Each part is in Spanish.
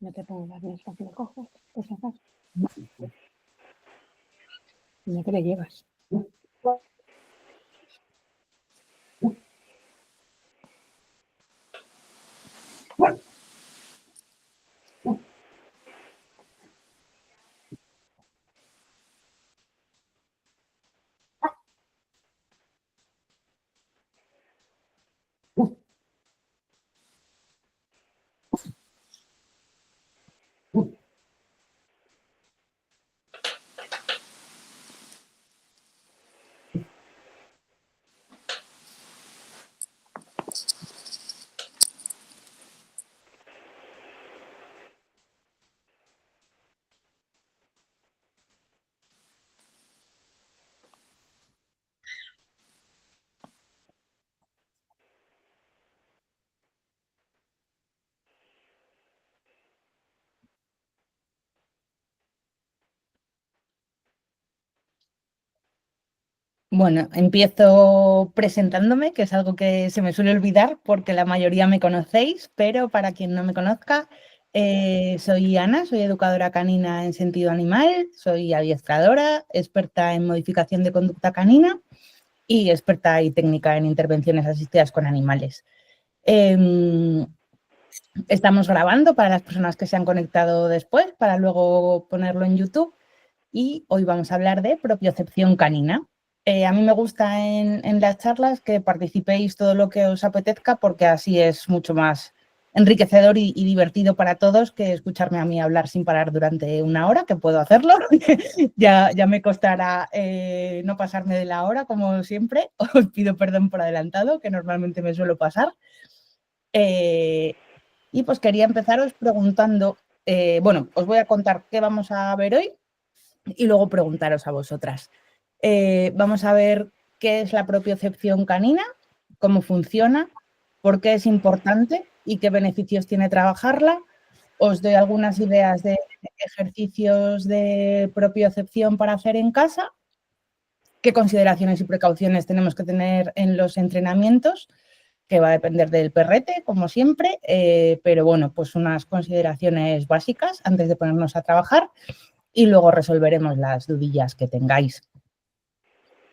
No te pongas nervioso, que lo coges, por si acaso. No te lo llevas. Bueno, empiezo presentándome, que es algo que se me suele olvidar porque la mayoría me conocéis, pero para quien no me conozca, soy Ana, soy educadora canina en sentido animal, soy adiestradora, experta en modificación de conducta canina y experta y técnica en intervenciones asistidas con animales. Estamos grabando para las personas que se han conectado después, para luego ponerlo en YouTube, y hoy vamos a hablar de propiocepción canina. A mí me gusta en las charlas que participéis todo lo que os apetezca, porque así es mucho más enriquecedor y divertido para todos que escucharme a mí hablar sin parar durante una hora, que puedo hacerlo. ya me costará no pasarme de la hora, como siempre. Os pido perdón por adelantado, que normalmente me suelo pasar. Y pues quería empezaros preguntando, bueno, os voy a contar qué vamos a ver hoy y luego preguntaros a vosotras. Vamos a ver qué es la propiocepción canina, cómo funciona, por qué es importante y qué beneficios tiene trabajarla. Os doy algunas ideas de ejercicios de propiocepción para hacer en casa, qué consideraciones y precauciones tenemos que tener en los entrenamientos, que va a depender del perrete, como siempre, pero bueno, pues unas consideraciones básicas antes de ponernos a trabajar y luego resolveremos las dudillas que tengáis.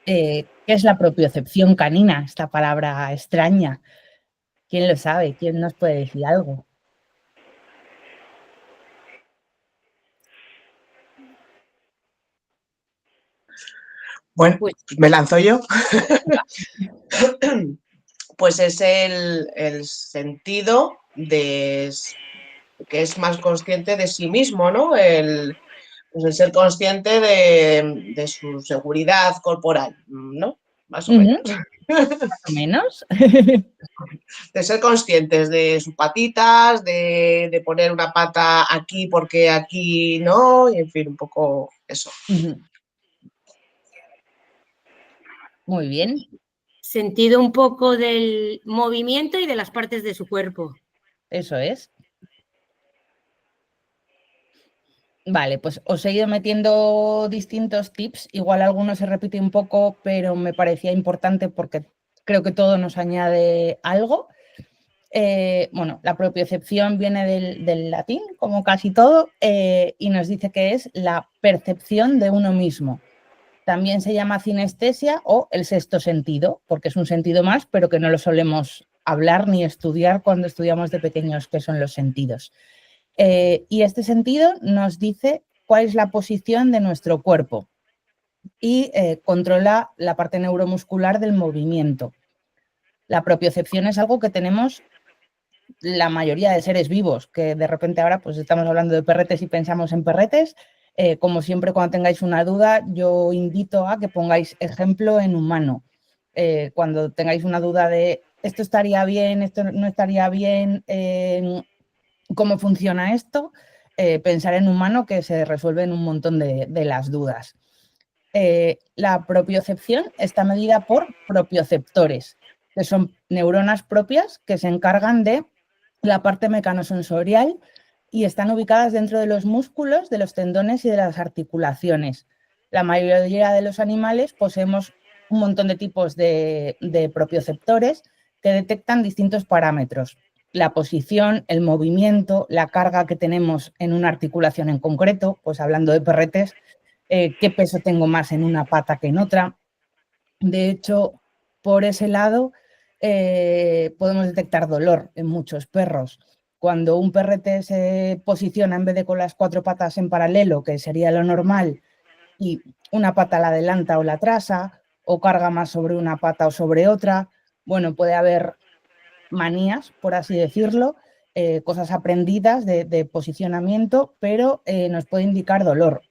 ¿Qué es la propiocepción canina? Esta palabra extraña. ¿Quién lo sabe? ¿Quién nos puede decir algo? Bueno, pues me lanzo yo. Pues es el sentido de que es más consciente de sí mismo, ¿no? Pues el ser consciente de su seguridad corporal, ¿no? Más o menos. Más o menos. De ser conscientes de sus patitas, de poner una pata aquí porque aquí no, y en fin, un poco eso. Muy bien. Sentido un poco del movimiento y de las partes de su cuerpo. Eso es. Vale, pues os he ido metiendo distintos tips, igual alguno se repite un poco, pero me parecía importante porque creo que todo nos añade algo. Bueno, la propiocepción viene del latín, como casi todo, y nos dice que es la percepción de uno mismo. También se llama cinestesia o el sexto sentido, porque es un sentido más, pero que no lo solemos hablar ni estudiar cuando estudiamos de pequeños qué son los sentidos. Y este sentido nos dice cuál es la posición de nuestro cuerpo y controla la parte neuromuscular del movimiento. La propiocepción es algo que tenemos la mayoría de seres vivos, que de repente ahora pues estamos hablando de perretes y pensamos en perretes. Como siempre, cuando tengáis una duda, yo invito a que pongáis ejemplo en humano. Cuando tengáis una duda de esto estaría bien, esto no estaría bien, cómo funciona esto, pensar en humano, que se resuelven un montón de las dudas. La propiocepción está medida por propioceptores, que son neuronas propias que se encargan de la parte mecanosensorial y están ubicadas dentro de los músculos, de los tendones y de las articulaciones. La mayoría de los animales poseemos un montón de tipos de propioceptores que detectan distintos parámetros. la posición, el movimiento, la carga que tenemos en una articulación en concreto, pues hablando de perretes, qué peso tengo más en una pata que en otra. De hecho, por ese lado podemos detectar dolor en muchos perros. Cuando un perrete se posiciona en vez de con las 4 patas en paralelo, que sería lo normal, y una pata la adelanta o la atrasa, o carga más sobre una pata o sobre otra, bueno, puede haber manías, por así decirlo, cosas aprendidas de posicionamiento, pero nos puede indicar dolor.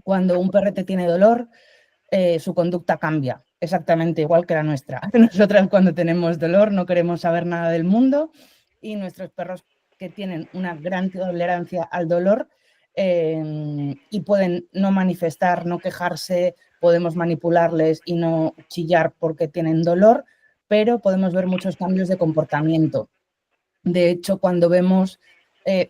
Cuando un perrete tiene dolor, su conducta cambia, exactamente igual que la nuestra. Nosotras cuando tenemos dolor no queremos saber nada del mundo y nuestros perros que tienen una gran tolerancia al dolor y pueden no manifestar, no quejarse, podemos manipularles y no chillar porque tienen dolor, pero podemos ver muchos cambios de comportamiento. De hecho, cuando vemos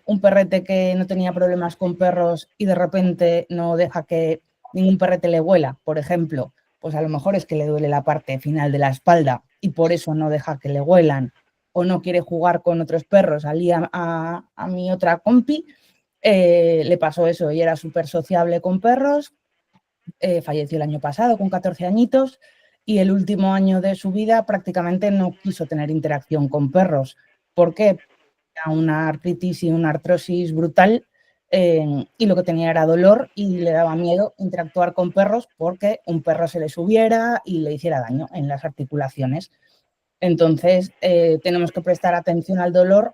un perrete que no tenía problemas con perros y de repente no deja que ningún perrete le huela, por ejemplo, pues a lo mejor es que le duele la parte final de la espalda y por eso no deja que le huelan, o no quiere jugar con otros perros. Salí a mi otra compi, le pasó eso, y era súper sociable con perros, falleció el año pasado con 14 añitos y el último año de su vida prácticamente no quiso tener interacción con perros. ¿Por qué? Una artritis y una artrosis brutal y lo que tenía era dolor y le daba miedo interactuar con perros porque un perro se le subiera y le hiciera daño en las articulaciones. Entonces, tenemos que prestar atención al dolor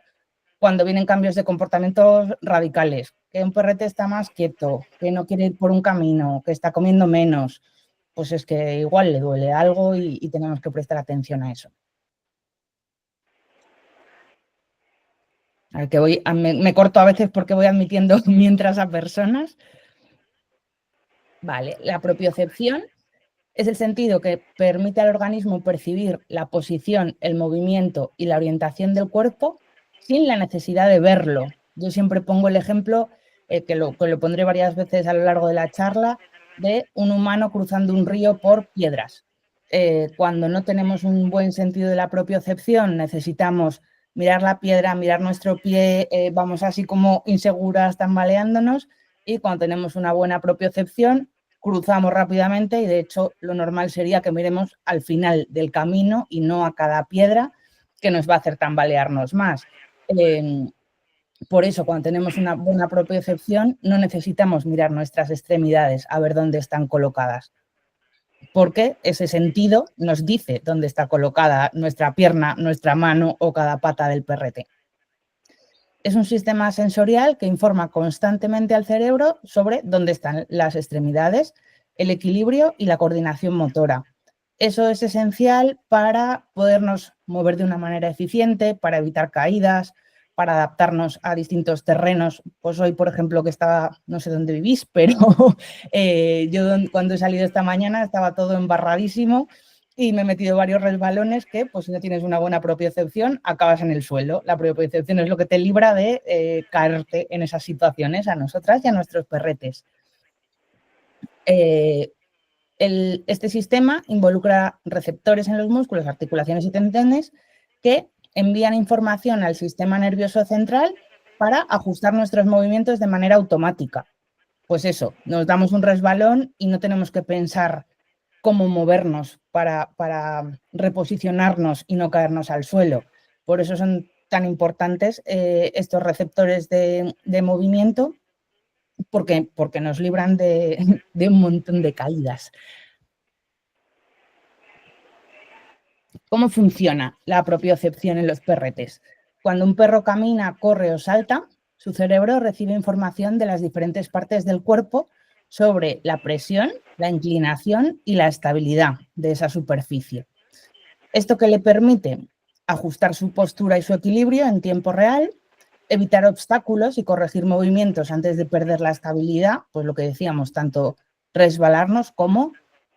cuando vienen cambios de comportamientos radicales, que un perrete está más quieto, que no quiere ir por un camino, que está comiendo menos, pues es que igual le duele algo y tenemos que prestar atención a eso. Al que me corto a veces porque voy admitiendo mientras a personas. Vale, la propiocepción es el sentido que permite al organismo percibir la posición, el movimiento y la orientación del cuerpo sin la necesidad de verlo. Yo siempre pongo el ejemplo, que lo pondré varias veces a lo largo de la charla, de un humano cruzando un río por piedras. Cuando no tenemos un buen sentido de la propiocepción, necesitamos mirar la piedra, mirar nuestro pie, vamos así como inseguras, tambaleándonos, y cuando tenemos una buena propiocepción, cruzamos rápidamente y de hecho lo normal sería que miremos al final del camino y no a cada piedra, que nos va a hacer tambalearnos más. Por eso, cuando tenemos una buena propiocepción, no necesitamos mirar nuestras extremidades a ver dónde están colocadas, porque ese sentido nos dice dónde está colocada nuestra pierna, nuestra mano o cada pata del perrete. Es un sistema sensorial que informa constantemente al cerebro sobre dónde están las extremidades, el equilibrio y la coordinación motora. Eso es esencial para podernos mover de una manera eficiente, para evitar caídas, para adaptarnos a distintos terrenos. Pues hoy, por ejemplo, que estaba, no sé dónde vivís, pero yo cuando he salido esta mañana estaba todo embarradísimo y me he metido varios resbalones que, pues si no tienes una buena propiocepción, acabas en el suelo. La propiocepción es lo que te libra de caerte en esas situaciones a nosotras y a nuestros perretes. Este sistema involucra receptores en los músculos, articulaciones y tendones que envían información al sistema nervioso central para ajustar nuestros movimientos de manera automática. Pues eso, nos damos un resbalón y no tenemos que pensar cómo movernos para reposicionarnos y no caernos al suelo. Por eso son tan importantes estos receptores de movimiento, porque nos libran de un montón de caídas. ¿Cómo funciona la propiocepción en los perretes? Cuando un perro camina, corre o salta, su cerebro recibe información de las diferentes partes del cuerpo sobre la presión, la inclinación y la estabilidad de esa superficie. Esto que le permite ajustar su postura y su equilibrio en tiempo real, evitar obstáculos y corregir movimientos antes de perder la estabilidad, pues lo que decíamos, tanto resbalarnos como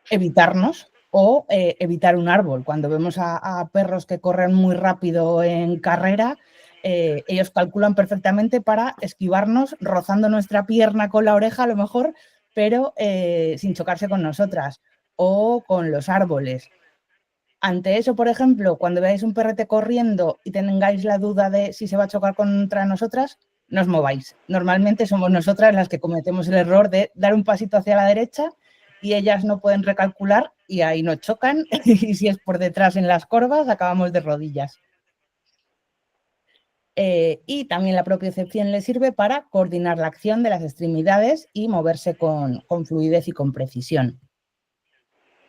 evitarnos o evitar un árbol. Cuando vemos a perros que corren muy rápido en carrera, ellos calculan perfectamente para esquivarnos rozando nuestra pierna con la oreja a lo mejor, pero sin chocarse con nosotras o con los árboles. Ante eso, por ejemplo, cuando veáis un perrete corriendo y tengáis la duda de si se va a chocar contra nosotras, no os mováis. Normalmente somos nosotras las que cometemos el error de dar un pasito hacia la derecha y ellas no pueden recalcular y ahí nos chocan y si es por detrás en las corvas acabamos de rodillas. Y también la propiocepción le sirve para coordinar la acción de las extremidades y moverse con fluidez y con precisión.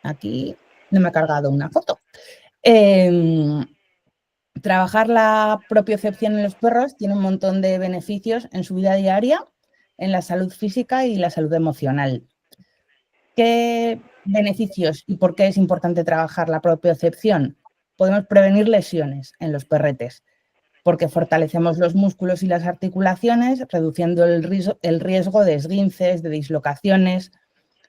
Aquí no me ha cargado una foto. Trabajar la propiocepción en los perros tiene un montón de beneficios en su vida diaria, en la salud física y la salud emocional. ¿Qué beneficios y por qué es importante trabajar la propiocepción? Podemos prevenir lesiones en los perretes, porque fortalecemos los músculos y las articulaciones, reduciendo el riesgo de esguinces, de dislocaciones,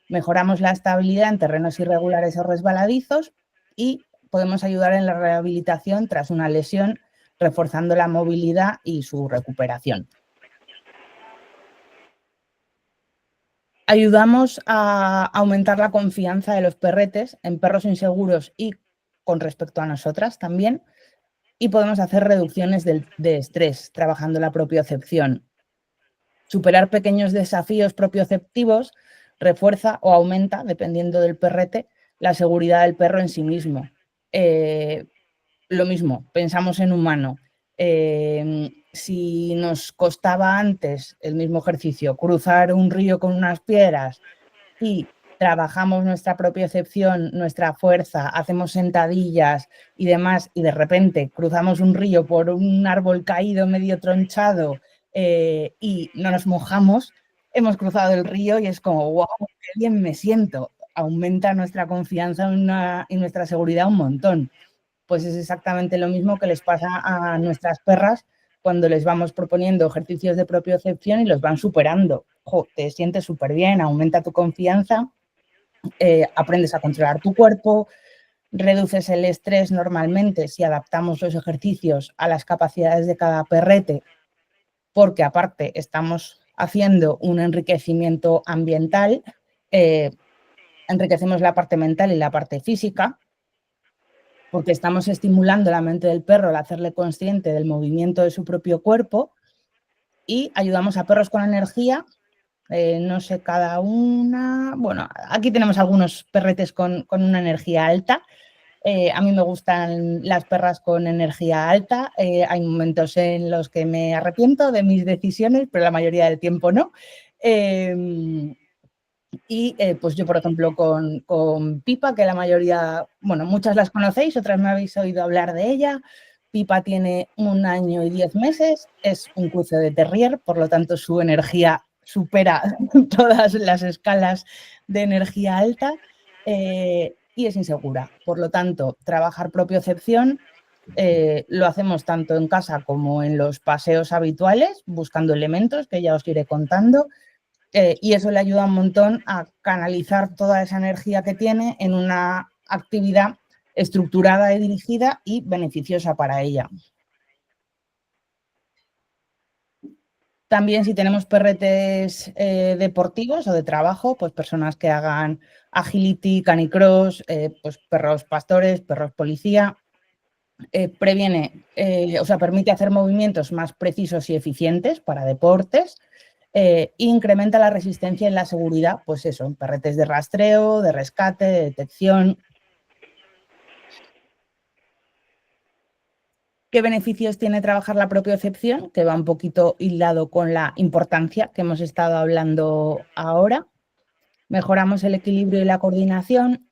mejoramos la estabilidad en terrenos irregulares o resbaladizos y podemos ayudar en la rehabilitación tras una lesión, reforzando la movilidad y su recuperación. Ayudamos a aumentar la confianza de los perretes en perros inseguros y con respecto a nosotras también. Y podemos hacer reducciones de estrés trabajando la propiocepción. Superar pequeños desafíos propioceptivos refuerza o aumenta, dependiendo del perrete, la seguridad del perro en sí mismo. Lo mismo, pensamos en humano. Si nos costaba antes el mismo ejercicio, cruzar un río con unas piedras y trabajamos nuestra propiocepción, nuestra fuerza, hacemos sentadillas y demás, y de repente cruzamos un río por un árbol caído medio tronchado y no nos mojamos, hemos cruzado el río y es como, wow, qué bien me siento. Aumenta nuestra confianza y nuestra seguridad un montón. Pues es exactamente lo mismo que les pasa a nuestras perras cuando les vamos proponiendo ejercicios de propiocepción y los van superando. Jo, te sientes súper bien, aumenta tu confianza, aprendes a controlar tu cuerpo, reduces el estrés normalmente si adaptamos los ejercicios a las capacidades de cada perrete, porque aparte estamos haciendo un enriquecimiento ambiental, enriquecemos la parte mental y la parte física, porque estamos estimulando la mente del perro al hacerle consciente del movimiento de su propio cuerpo y ayudamos a perros con energía, no sé, cada una... Bueno, aquí tenemos algunos perretes con una energía alta. A mí me gustan las perras con energía alta. Hay momentos en los que me arrepiento de mis decisiones, pero la mayoría del tiempo no. Pues yo, por ejemplo, con Pipa, que la mayoría, bueno, muchas las conocéis, otras me habéis oído hablar de ella. Pipa tiene 1 año y 10 meses, es un cruce de terrier, por lo tanto su energía supera todas las escalas de energía alta y es insegura. Por lo tanto, trabajar propiocepción lo hacemos tanto en casa como en los paseos habituales, buscando elementos que ya os iré contando. Y eso le ayuda un montón a canalizar toda esa energía que tiene en una actividad estructurada y dirigida y beneficiosa para ella. También si tenemos perretes deportivos o de trabajo, pues personas que hagan agility, canicross, pues perros pastores, perros policía, permite hacer movimientos más precisos y eficientes para deportes. Incrementa la resistencia y la seguridad, pues eso, en perretes de rastreo, de rescate, de detección. ¿Qué beneficios tiene trabajar la propiocepción? Que va un poquito hilado con la importancia que hemos estado hablando ahora. Mejoramos el equilibrio y la coordinación,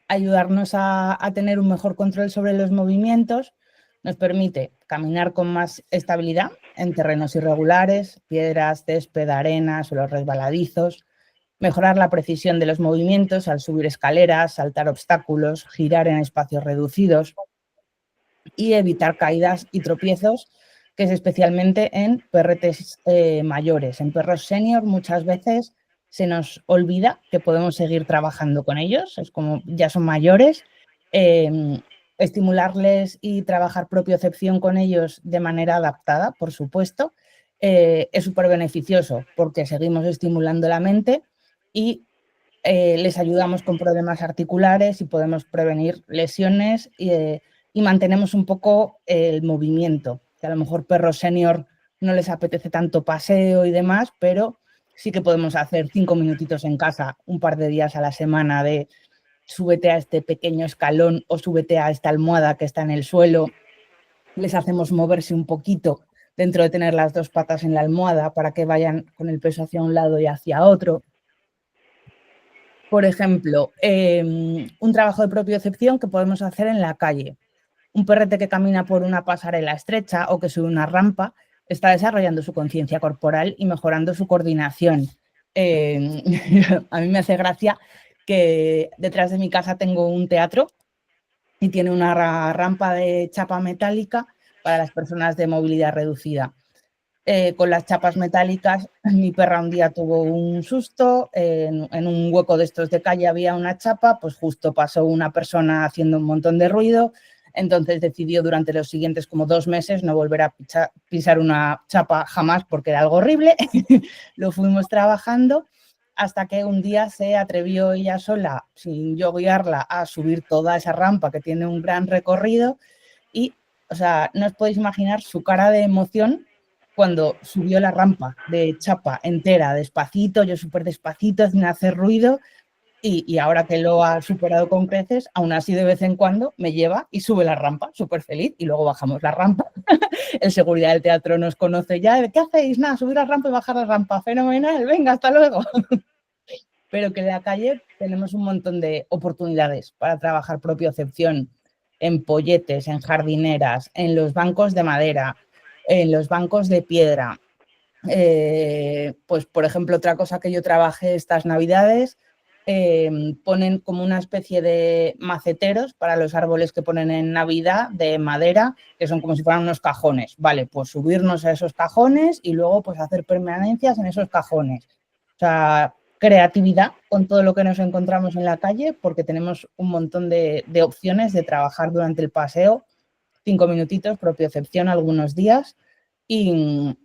ayudarnos a tener un mejor control sobre los movimientos, nos permite caminar con más estabilidad en terrenos irregulares, piedras, césped, arena, suelos resbaladizos, mejorar la precisión de los movimientos al subir escaleras, saltar obstáculos, girar en espacios reducidos y evitar caídas y tropiezos, que es especialmente en perretes mayores. En perros senior muchas veces se nos olvida que podemos seguir trabajando con ellos, es como ya son mayores. Estimularles y trabajar propiocepción con ellos de manera adaptada, por supuesto, es súper beneficioso porque seguimos estimulando la mente y les ayudamos con problemas articulares y podemos prevenir lesiones y mantenemos un poco el movimiento. Que a lo mejor perros senior no les apetece tanto paseo y demás, pero sí que podemos hacer 5 minutitos en casa un par de días a la semana de súbete a este pequeño escalón o súbete a esta almohada que está en el suelo. Les hacemos moverse un poquito dentro de tener las 2 patas en la almohada para que vayan con el peso hacia un lado y hacia otro. Por ejemplo, un trabajo de propiocepción que podemos hacer en la calle. Un perrete que camina por una pasarela estrecha o que sube una rampa está desarrollando su conciencia corporal y mejorando su coordinación. A mí me hace gracia que detrás de mi casa tengo un teatro y tiene una rampa de chapa metálica para las personas de movilidad reducida. Con las chapas metálicas, mi perra un día tuvo un susto, en un hueco de estos de calle había una chapa, pues justo pasó una persona haciendo un montón de ruido, entonces decidió durante los siguientes como 2 meses no volver a pisar una chapa jamás porque era algo horrible. Lo fuimos trabajando hasta que un día se atrevió ella sola, sin yo guiarla, a subir toda esa rampa que tiene un gran recorrido y, o sea, no os podéis imaginar su cara de emoción cuando subió la rampa de chapa entera, despacito, yo súper despacito, sin hacer ruido, y ahora que lo ha superado con creces, aún así de vez en cuando me lleva y sube la rampa, súper feliz, y luego bajamos la rampa. El seguridad del teatro nos conoce ya, ¿qué hacéis? Nada, subir la rampa y bajar la rampa, fenomenal, venga, hasta luego. Pero que en la calle tenemos un montón de oportunidades para trabajar propiocepción en polletes, en jardineras, en los bancos de madera, en los bancos de piedra. Pues, por ejemplo, otra cosa que yo trabajé estas Navidades, ponen como una especie de maceteros para los árboles que ponen en Navidad de madera, que son como si fueran unos cajones. Vale, pues subirnos a esos cajones y luego pues hacer permanencias en esos cajones. O sea, creatividad con todo lo que nos encontramos en la calle, porque tenemos un montón de opciones de trabajar durante el paseo, 5 minutitos, propiocepción algunos días, y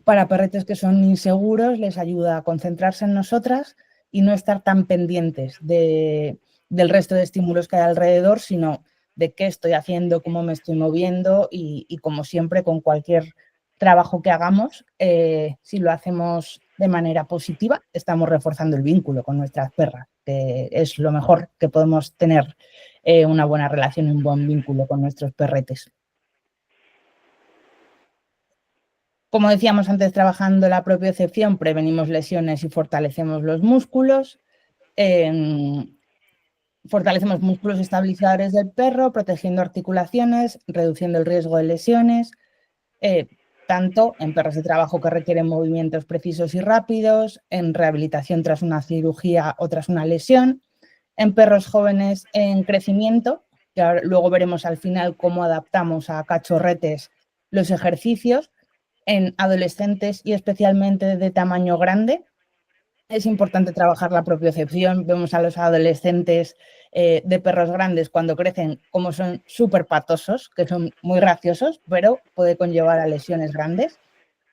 para perretes que son inseguros les ayuda a concentrarse en nosotras y no estar tan pendientes del resto de estímulos que hay alrededor, sino de qué estoy haciendo, cómo me estoy moviendo y como siempre con cualquier trabajo que hagamos, si lo hacemos de manera positiva, estamos reforzando el vínculo con nuestras perras, que es lo mejor que podemos tener, una buena relación y un buen vínculo con nuestros perretes. Como decíamos antes, trabajando la propiocepción, prevenimos lesiones y fortalecemos los músculos. Fortalecemos músculos estabilizadores del perro, protegiendo articulaciones, reduciendo el riesgo de lesiones, tanto en perros de trabajo que requieren movimientos precisos y rápidos, en rehabilitación tras una cirugía o tras una lesión, en perros jóvenes en crecimiento, que ahora, luego veremos al final cómo adaptamos a cachorretes los ejercicios, en adolescentes y especialmente de tamaño grande. Es importante trabajar la propiocepción. Vemos a los adolescentes de perros grandes cuando crecen como son súper patosos, que son muy graciosos, pero puede conllevar a lesiones grandes.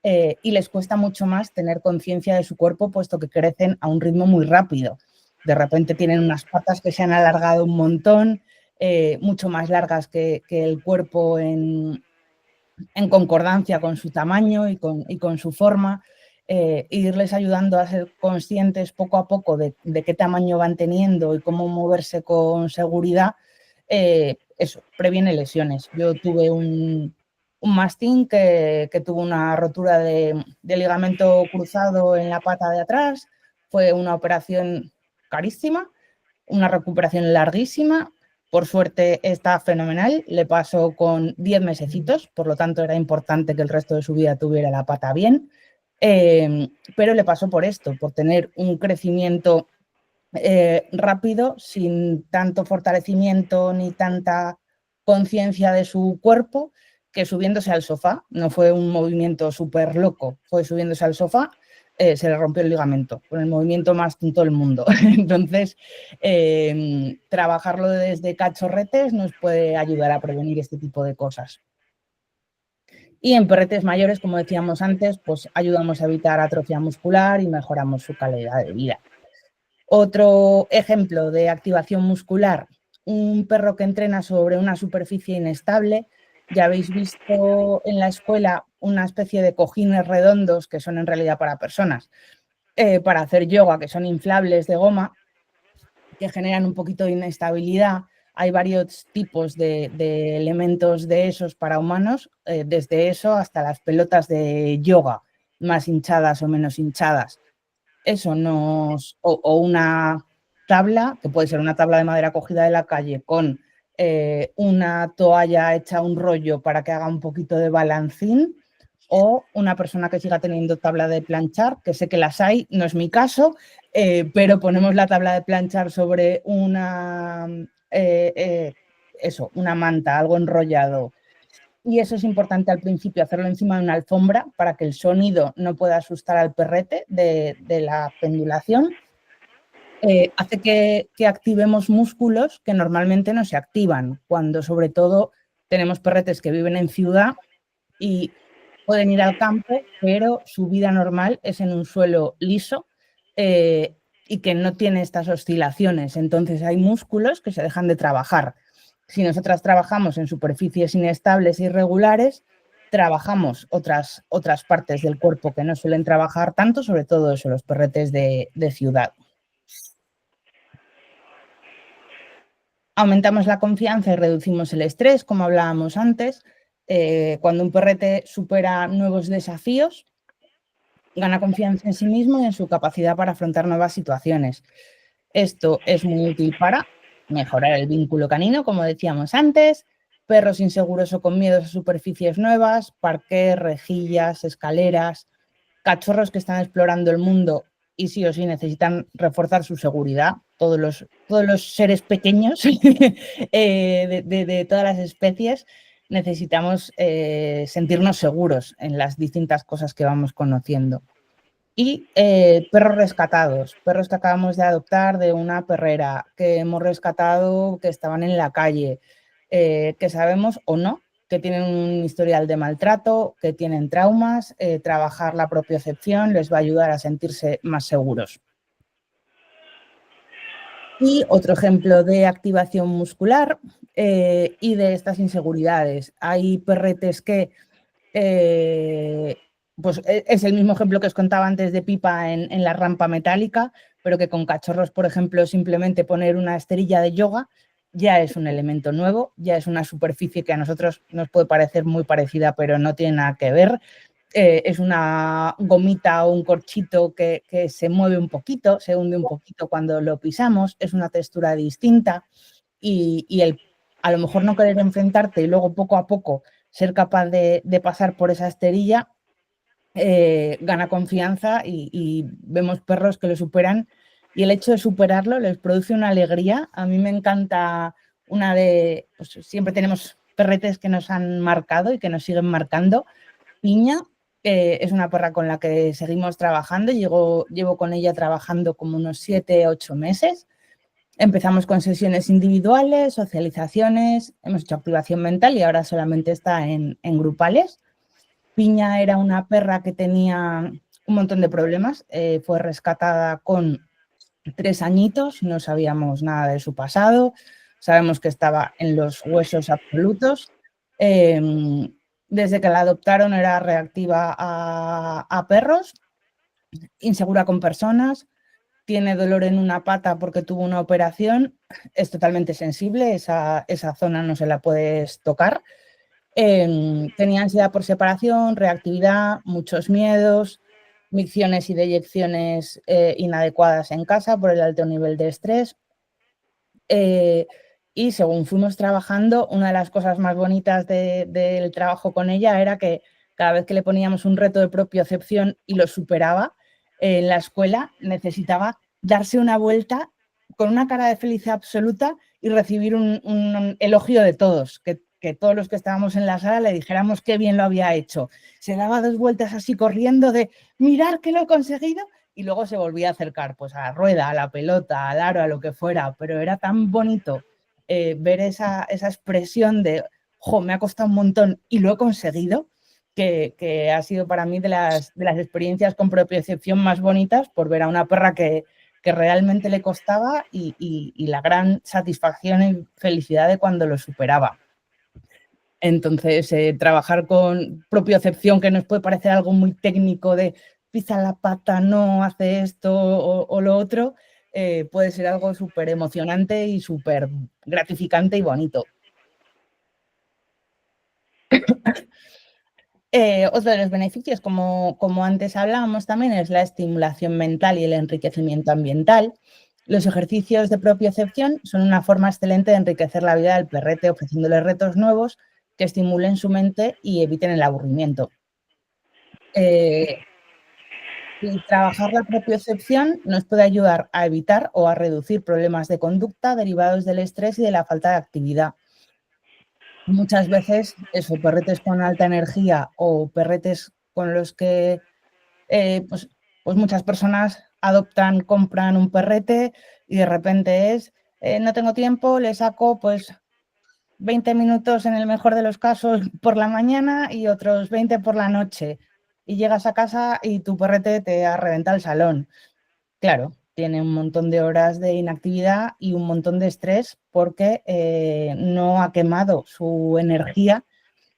Y les cuesta mucho más tener conciencia de su cuerpo, puesto que crecen a un ritmo muy rápido. De repente tienen unas patas que se han alargado un montón, mucho más largas que el cuerpo en concordancia con su tamaño y con su forma, irles ayudando a ser conscientes poco a poco de qué tamaño van teniendo y cómo moverse con seguridad, eso, previene lesiones. Yo tuve un mastín que tuvo una rotura de ligamento cruzado en la pata de atrás, fue una operación carísima, una recuperación larguísima. Por suerte está fenomenal, le pasó con 10 mesecitos, por lo tanto era importante que el resto de su vida tuviera la pata bien, pero le pasó por esto, por tener un crecimiento rápido, sin tanto fortalecimiento ni tanta conciencia de su cuerpo, que subiéndose al sofá, no fue un movimiento súper loco, fue subiéndose al sofá, se le rompió el ligamento, con el movimiento más tonto del mundo. Entonces, trabajarlo desde cachorretes nos puede ayudar a prevenir este tipo de cosas. Y en perretes mayores, como decíamos antes, pues ayudamos a evitar atrofia muscular y mejoramos su calidad de vida. Otro ejemplo de activación muscular, un perro que entrena sobre una superficie inestable. Ya habéis visto en la escuela una especie de cojines redondos que son en realidad para personas, para hacer yoga, que son inflables de goma, que generan un poquito de inestabilidad. Hay varios tipos de elementos de esos para humanos, desde eso hasta las pelotas de yoga, más hinchadas o menos hinchadas. Eso nos... o una tabla, que puede ser una tabla de madera cogida de la calle, con una toalla hecha un rollo para que haga un poquito de balancín, o una persona que siga teniendo tabla de planchar, que sé que las hay, no es mi caso, pero ponemos la tabla de planchar sobre una, una manta, algo enrollado. Y eso es importante al principio, hacerlo encima de una alfombra para que el sonido no pueda asustar al perrete de la pendulación. Hace que activemos músculos que normalmente no se activan, cuando sobre todo tenemos perretes que viven en ciudad y pueden ir al campo, pero su vida normal es en un suelo liso y que no tiene estas oscilaciones. Entonces hay músculos que se dejan de trabajar. Si nosotras trabajamos en superficies inestables e irregulares, trabajamos otras partes del cuerpo que no suelen trabajar tanto, sobre todo eso, los perretes de ciudad. Aumentamos la confianza y reducimos el estrés, como hablábamos antes. Cuando un perrete supera nuevos desafíos, gana confianza en sí mismo y en su capacidad para afrontar nuevas situaciones. Esto es muy útil para mejorar el vínculo canino, como decíamos antes, perros inseguros o con miedos a superficies nuevas, parques, rejillas, escaleras, cachorros que están explorando el mundo y sí o sí necesitan reforzar su seguridad. Todos los seres pequeños de todas las especies necesitamos sentirnos seguros en las distintas cosas que vamos conociendo. Y perros rescatados, perros que acabamos de adoptar de una perrera, que hemos rescatado, que estaban en la calle, que sabemos o no que tienen un historial de maltrato, que tienen traumas. Trabajar la propiocepción les va a ayudar a sentirse más seguros. Y otro ejemplo de activación muscular y de estas inseguridades. Hay perretes que, pues es el mismo ejemplo que os contaba antes de Pipa en la rampa metálica, pero que con cachorros, por ejemplo, simplemente poner una esterilla de yoga ya es un elemento nuevo, ya es una superficie que a nosotros nos puede parecer muy parecida, pero no tiene nada que ver. Es una gomita o un corchito que se mueve un poquito, se hunde un poquito cuando lo pisamos, es una textura distinta y el a lo mejor no querer enfrentarte y luego poco a poco ser capaz de pasar por esa esterilla, gana confianza y vemos perros que lo superan y el hecho de superarlo les produce una alegría. A mí me encanta pues siempre tenemos perretes que nos han marcado y que nos siguen marcando. Piña es una perra con la que seguimos trabajando, llevo con ella trabajando como unos 7, 8 meses. Empezamos con sesiones individuales, socializaciones, hemos hecho activación mental y ahora solamente está en grupales. Piña era una perra que tenía un montón de problemas, fue rescatada con 3 añitos, no sabíamos nada de su pasado, sabemos que estaba en los huesos absolutos. Desde que la adoptaron era reactiva a perros, insegura con personas, tiene dolor en una pata porque tuvo una operación, es totalmente sensible, esa zona no se la puedes tocar. Tenía ansiedad por separación, reactividad, muchos miedos, micciones y deyecciones inadecuadas en casa por el alto nivel de estrés. Y según fuimos trabajando, una de las cosas más bonitas del trabajo con ella era que cada vez que le poníamos un reto de propiocepción y lo superaba, en la escuela necesitaba darse una vuelta con una cara de felicidad absoluta y recibir un elogio de todos, que todos los que estábamos en la sala le dijéramos qué bien lo había hecho. Se daba 2 vueltas así corriendo de mirar que lo he conseguido y luego se volvía a acercar pues a la rueda, a la pelota, al aro, a lo que fuera, pero era tan bonito ver esa expresión de jo, me ha costado un montón y lo he conseguido, que ha sido para mí de las experiencias con propiocepción más bonitas, por ver a una perra que que realmente le costaba y la gran satisfacción y felicidad de cuando lo superaba. Entonces, trabajar con propiocepción, que nos puede parecer algo muy técnico de pisa la pata, no hace esto o lo otro, puede ser algo súper emocionante y súper gratificante y bonito. Otro de los beneficios, como antes hablábamos también, es la estimulación mental y el enriquecimiento ambiental. Los ejercicios de propiocepción son una forma excelente de enriquecer la vida del perrete, ofreciéndole retos nuevos que estimulen su mente y eviten el aburrimiento. Y trabajar la propiocepción nos puede ayudar a evitar o a reducir problemas de conducta derivados del estrés y de la falta de actividad. Muchas veces, perretes con alta energía o perretes con los que pues muchas personas compran un perrete y de repente no tengo tiempo, le saco pues 20 minutos en el mejor de los casos por la mañana y otros 20 por la noche. Y llegas a casa y tu perrete te ha reventado el salón. Claro, tiene un montón de horas de inactividad y un montón de estrés porque no ha quemado su energía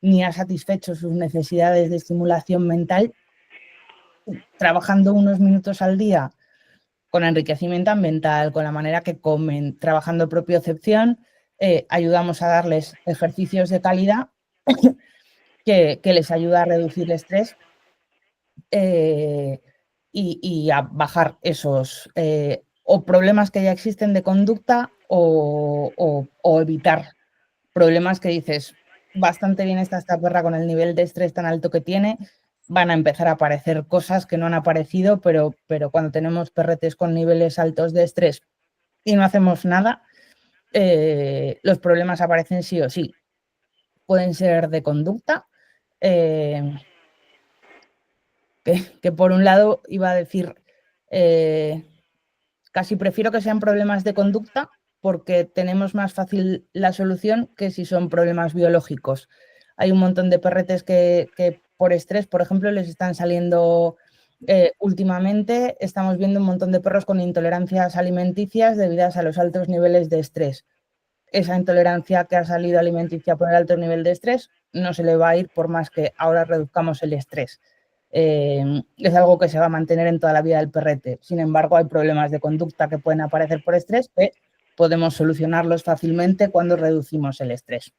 ni ha satisfecho sus necesidades de estimulación mental trabajando unos minutos al día con enriquecimiento ambiental, con la manera que comen, trabajando propiocepción, ayudamos a darles ejercicios de calidad que les ayuda a reducir el estrés y a bajar esos o problemas que ya existen de conducta o evitar problemas que dices, bastante bien está esta perra con el nivel de estrés tan alto que tiene, van a empezar a aparecer cosas que no han aparecido, pero cuando tenemos perretes con niveles altos de estrés y no hacemos nada, los problemas aparecen sí o sí. Pueden ser de conducta, que por un lado iba a decir, casi prefiero que sean problemas de conducta porque tenemos más fácil la solución que si son problemas biológicos. Hay un montón de perretes que por estrés, por ejemplo, les están saliendo últimamente, estamos viendo un montón de perros con intolerancias alimenticias debidas a los altos niveles de estrés. Esa intolerancia que ha salido alimenticia por el alto nivel de estrés no se le va a ir por más que ahora reduzcamos el estrés. Es algo que se va a mantener en toda la vida del perrete. Sin embargo, hay problemas de conducta que pueden aparecer por estrés que podemos solucionarlos fácilmente cuando reducimos el estrés.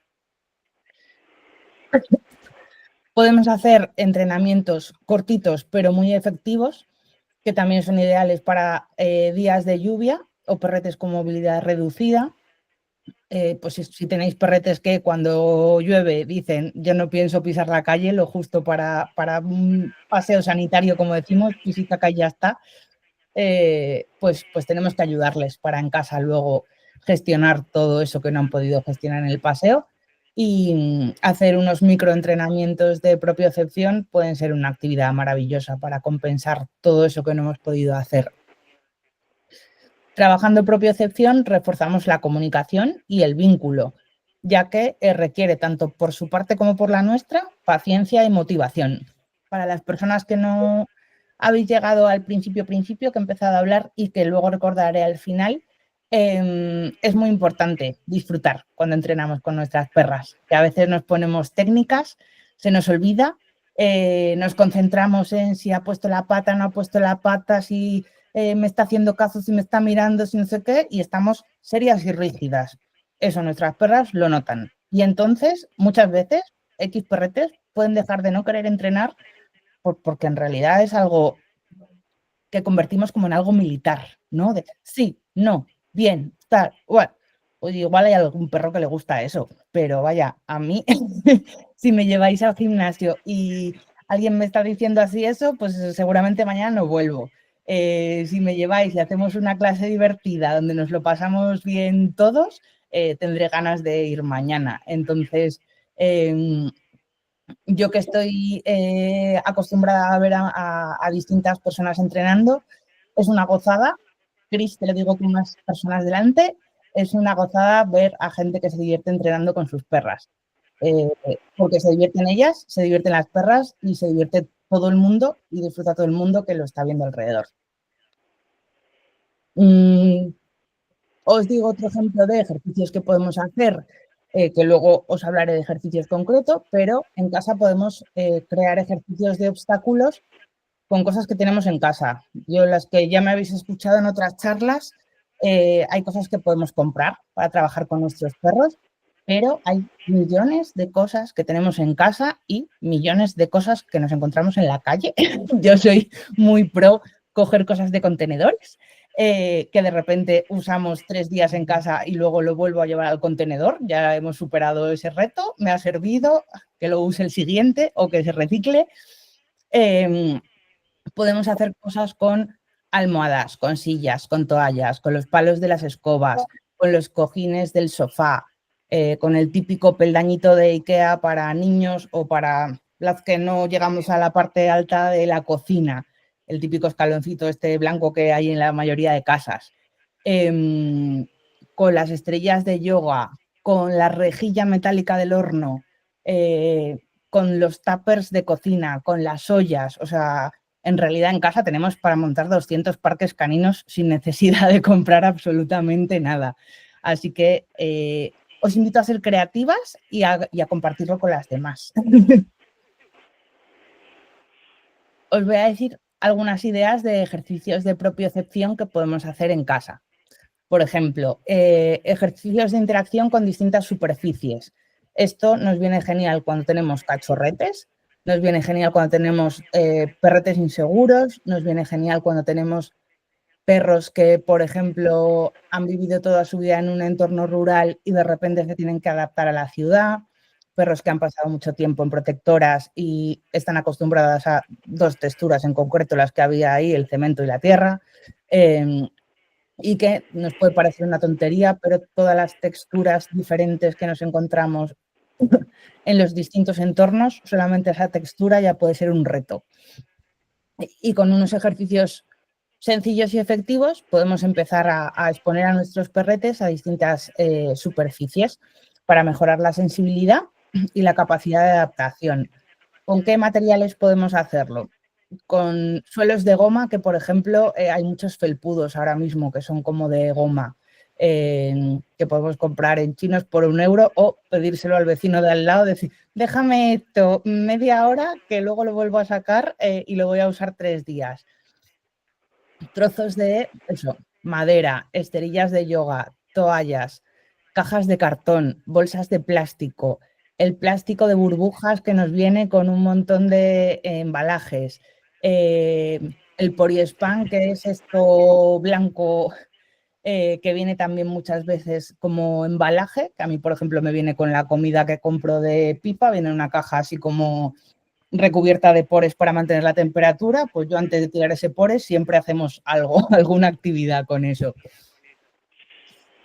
Podemos hacer entrenamientos cortitos pero muy efectivos, que también son ideales para días de lluvia o perretes con movilidad reducida. Pues si tenéis perretes que cuando llueve dicen yo no pienso pisar la calle, lo justo para un paseo sanitario, como decimos, pisita calle ya está, pues tenemos que ayudarles para en casa luego gestionar todo eso que no han podido gestionar en el paseo y hacer unos microentrenamientos de propiocepción pueden ser una actividad maravillosa para compensar todo eso que no hemos podido hacer. Trabajando propiocepción reforzamos la comunicación y el vínculo, ya que requiere tanto por su parte como por la nuestra paciencia y motivación. Para las personas que no habéis llegado al principio que he empezado a hablar y que luego recordaré al final, es muy importante disfrutar cuando entrenamos con nuestras perras, que a veces nos ponemos técnicas, se nos olvida, nos concentramos en si ha puesto la pata, no ha puesto la pata, si me está haciendo caso, si me está mirando, si no sé qué, y estamos serias y rígidas. Eso nuestras perras lo notan. Y entonces, muchas veces, X perretes pueden dejar de no querer entrenar porque en realidad es algo que convertimos como en algo militar, ¿no? De sí, no, bien, tal, igual. Pues igual hay algún perro que le gusta eso, pero vaya, a mí, si me lleváis al gimnasio y alguien me está diciendo así eso, pues seguramente mañana no vuelvo. Si me lleváis y hacemos una clase divertida donde nos lo pasamos bien todos, tendré ganas de ir mañana. Entonces, yo que estoy acostumbrada a ver a distintas personas entrenando, es una gozada. Cris, te lo digo con más personas delante, es una gozada ver a gente que se divierte entrenando con sus perras. Porque se divierten ellas, se divierten las perras y se divierte todo el mundo y disfruta todo el mundo que lo está viendo alrededor. Mm, Os digo otro ejemplo de ejercicios que podemos hacer, que luego os hablaré de ejercicios concretos, pero en casa podemos crear ejercicios de obstáculos con cosas que tenemos en casa. Yo, las que ya me habéis escuchado en otras charlas, hay cosas que podemos comprar para trabajar con nuestros perros, pero hay millones de cosas que tenemos en casa y millones de cosas que nos encontramos en la calle. Yo soy muy pro coger cosas de contenedores, que de repente usamos 3 días en casa y luego lo vuelvo a llevar al contenedor. Ya hemos superado ese reto, me ha servido, que lo use el siguiente o que se recicle. Podemos hacer cosas con almohadas, con sillas, con toallas, con los palos de las escobas, con los cojines del sofá, con el típico peldañito de IKEA para niños o para las que no llegamos a la parte alta de la cocina, el típico escaloncito este blanco que hay en la mayoría de casas. Con las estrellas de yoga, con la rejilla metálica del horno, con los tuppers de cocina, con las ollas, o sea, en realidad en casa tenemos para montar 200 parques caninos sin necesidad de comprar absolutamente nada. Así que os invito a ser creativas y a compartirlo con las demás. Os voy a decir algunas ideas de ejercicios de propiocepción que podemos hacer en casa. Por ejemplo, ejercicios de interacción con distintas superficies. Esto nos viene genial cuando tenemos cachorretes, nos viene genial cuando tenemos perretes inseguros, nos viene genial cuando tenemos perros que, por ejemplo, han vivido toda su vida en un entorno rural y de repente se tienen que adaptar a la ciudad, perros que han pasado mucho tiempo en protectoras y están acostumbradas a 2 texturas en concreto, las que había ahí, el cemento y la tierra. Y que nos puede parecer una tontería, pero todas las texturas diferentes que nos encontramos en los distintos entornos, solamente esa textura ya puede ser un reto. Y con unos ejercicios sencillos y efectivos podemos empezar a exponer a nuestros perretes a distintas superficies para mejorar la sensibilidad y la capacidad de adaptación. ¿Con qué materiales podemos hacerlo? Con suelos de goma, que por ejemplo hay muchos felpudos ahora mismo que son como de goma, que podemos comprar en chinos por €1 o pedírselo al vecino de al lado, decir, déjame esto media hora que luego lo vuelvo a sacar y lo voy a usar 3 días. Trozos de eso, madera, esterillas de yoga, toallas, cajas de cartón, bolsas de plástico, el plástico de burbujas que nos viene con un montón de embalajes, el poliespan, que es esto blanco que viene también muchas veces como embalaje, que a mí, por ejemplo, me viene con la comida que compro de pipa, viene en una caja así como recubierta de pores para mantener la temperatura, pues yo antes de tirar ese pores siempre hacemos algo, alguna actividad con eso.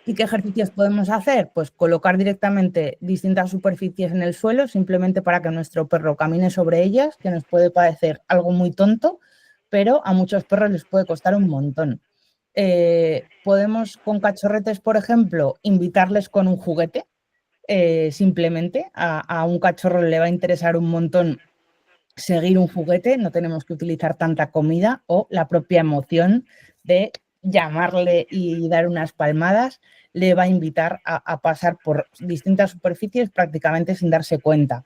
¿Y qué ejercicios podemos hacer? Pues colocar directamente distintas superficies en el suelo simplemente para que nuestro perro camine sobre ellas, que nos puede parecer algo muy tonto, pero a muchos perros les puede costar un montón. Podemos con cachorretes, por ejemplo, invitarles con un juguete, simplemente a un cachorro le va a interesar un montón seguir un juguete, no tenemos que utilizar tanta comida o la propia emoción de llamarle y dar unas palmadas le va a invitar a pasar por distintas superficies prácticamente sin darse cuenta.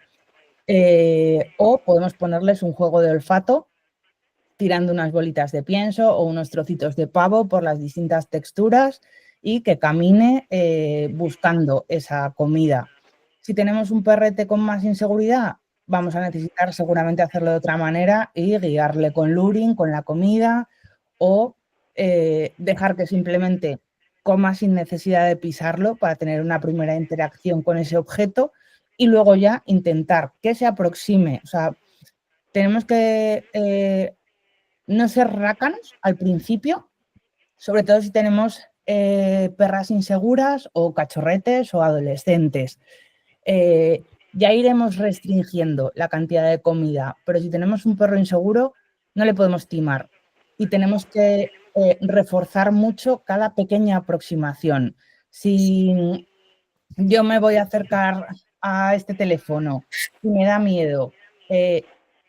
O podemos ponerles un juego de olfato tirando unas bolitas de pienso o unos trocitos de pavo por las distintas texturas y que camine buscando esa comida. Si tenemos un perrete con más inseguridad, vamos a necesitar seguramente hacerlo de otra manera y guiarle con luring, con la comida o dejar que simplemente coma sin necesidad de pisarlo para tener una primera interacción con ese objeto y luego ya intentar que se aproxime. O sea, tenemos que no ser rácanos al principio, sobre todo si tenemos perras inseguras o cachorretes o adolescentes. Ya iremos restringiendo la cantidad de comida, pero si tenemos un perro inseguro, no le podemos timar y tenemos que reforzar mucho cada pequeña aproximación. Si yo me voy a acercar a este teléfono y me da miedo,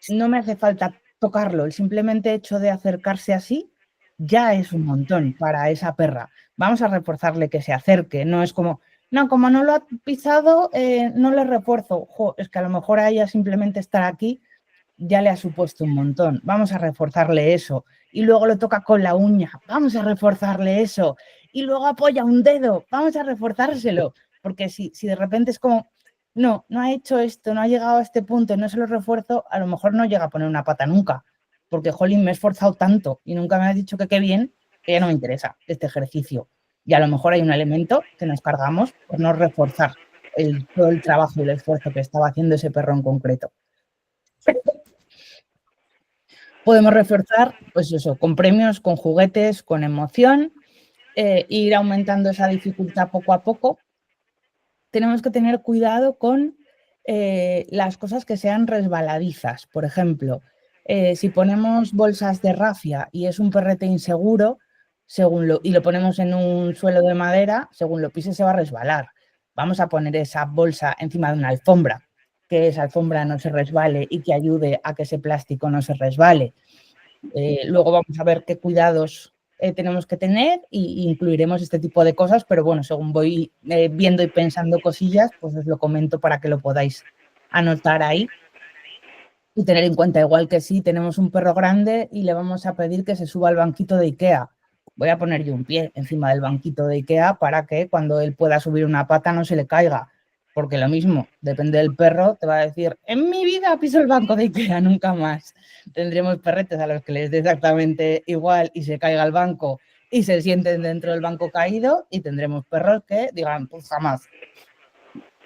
no me hace falta tocarlo, el simplemente hecho de acercarse así ya es un montón para esa perra. Vamos a reforzarle que se acerque, no es como, no, como no lo ha pisado, no le refuerzo. Es que a lo mejor a ella simplemente estar aquí ya le ha supuesto un montón. Vamos a reforzarle eso. Y luego lo toca con la uña. Vamos a reforzarle eso. Y luego apoya un dedo. Vamos a reforzárselo. Porque si de repente es como, no ha hecho esto, no ha llegado a este punto, no se lo refuerzo, a lo mejor no llega a poner una pata nunca. Porque, jolín, me he esforzado tanto y nunca me has dicho que qué bien, que ya no me interesa este ejercicio. Y a lo mejor hay un elemento que nos cargamos por no reforzar todo el trabajo y el esfuerzo que estaba haciendo ese perro en concreto. Podemos reforzar, pues eso, con premios, con juguetes, con emoción, ir aumentando esa dificultad poco a poco. Tenemos que tener cuidado con las cosas que sean resbaladizas. Por ejemplo, si ponemos bolsas de rafia y es un perrete inseguro, y lo ponemos en un suelo de madera, según lo pise se va a resbalar. Vamos a poner esa bolsa encima de una alfombra, que esa alfombra no se resbale y que ayude a que ese plástico no se resbale. Luego vamos a ver qué cuidados tenemos que tener e incluiremos este tipo de cosas, pero bueno, según voy viendo y pensando cosillas, pues os lo comento para que lo podáis anotar ahí y tener en cuenta, igual que si tenemos un perro grande y le vamos a pedir que se suba al banquito de IKEA. Voy a poner yo un pie encima del banquito de IKEA para que cuando él pueda subir una pata no se le caiga. Porque lo mismo, depende del perro, te va a decir, en mi vida piso el banco de IKEA, nunca más. Tendremos perretes a los que les dé exactamente igual y se caiga el banco y se sienten dentro del banco caído, y tendremos perros que digan, pues jamás.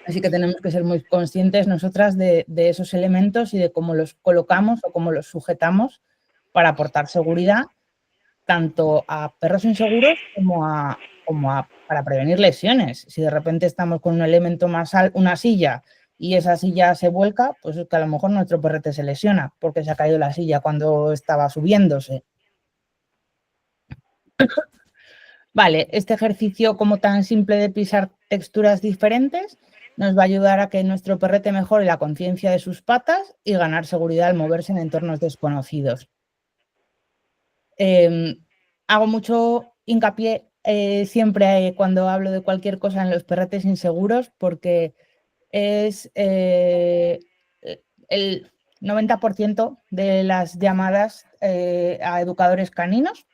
Así que tenemos que ser muy conscientes nosotras de esos elementos y de cómo los colocamos o cómo los sujetamos para aportar seguridad tanto a perros inseguros como para prevenir lesiones. Si de repente estamos con un elemento más alto, una silla, y esa silla se vuelca, pues es que a lo mejor nuestro perrete se lesiona porque se ha caído la silla cuando estaba subiéndose. Vale, este ejercicio como tan simple de pisar texturas diferentes nos va a ayudar a que nuestro perrete mejore la conciencia de sus patas y ganar seguridad al moverse en entornos desconocidos. Hago mucho hincapié siempre cuando hablo de cualquier cosa en los perretes inseguros, porque es el 90% de las llamadas a educadores caninos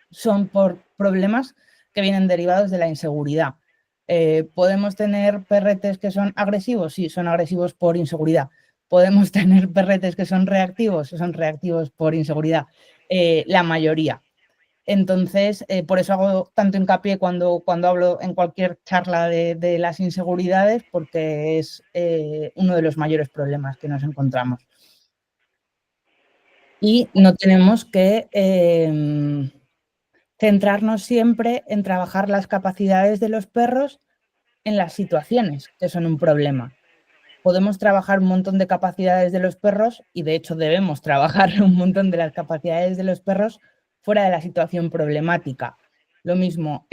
son por problemas que vienen derivados de la inseguridad. ¿Podemos tener perretes que son agresivos? Sí, son agresivos por inseguridad. ¿Podemos tener perretes que son reactivos? Son reactivos por inseguridad. La mayoría. Entonces, por eso hago tanto hincapié cuando hablo en cualquier charla de las inseguridades, porque es uno de los mayores problemas que nos encontramos. Y no tenemos que centrarnos siempre en trabajar las capacidades de los perros en las situaciones que son un problema. Podemos trabajar un montón de capacidades de los perros, y de hecho debemos trabajar un montón de las capacidades de los perros fuera de la situación problemática. Lo mismo,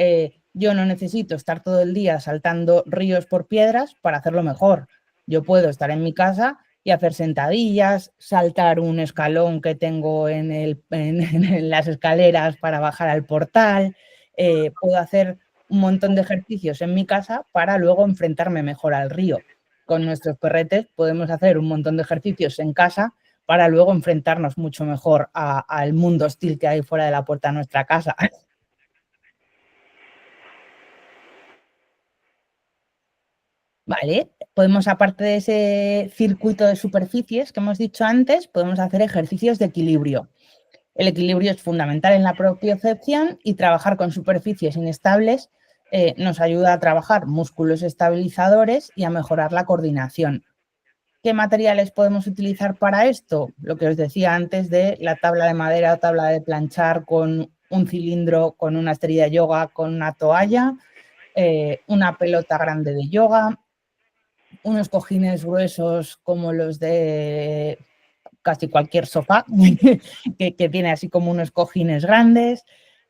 yo no necesito estar todo el día saltando ríos por piedras para hacerlo mejor. Yo puedo estar en mi casa y hacer sentadillas, saltar un escalón que tengo en las escaleras para bajar al portal. Puedo hacer un montón de ejercicios en mi casa para luego enfrentarme mejor al río. Con nuestros perretes podemos hacer un montón de ejercicios en casa para luego enfrentarnos mucho mejor al mundo hostil que hay fuera de la puerta de nuestra casa. Vale, podemos, aparte de ese circuito de superficies que hemos dicho antes, podemos hacer ejercicios de equilibrio. El equilibrio es fundamental en la propiocepción, y trabajar con superficies inestables nos ayuda a trabajar músculos estabilizadores y a mejorar la coordinación. ¿Qué materiales podemos utilizar para esto? Lo que os decía antes de la tabla de madera o tabla de planchar con un cilindro, con una esterilla de yoga, con una toalla, una pelota grande de yoga, unos cojines gruesos como los de casi cualquier sofá, que tiene así como unos cojines grandes,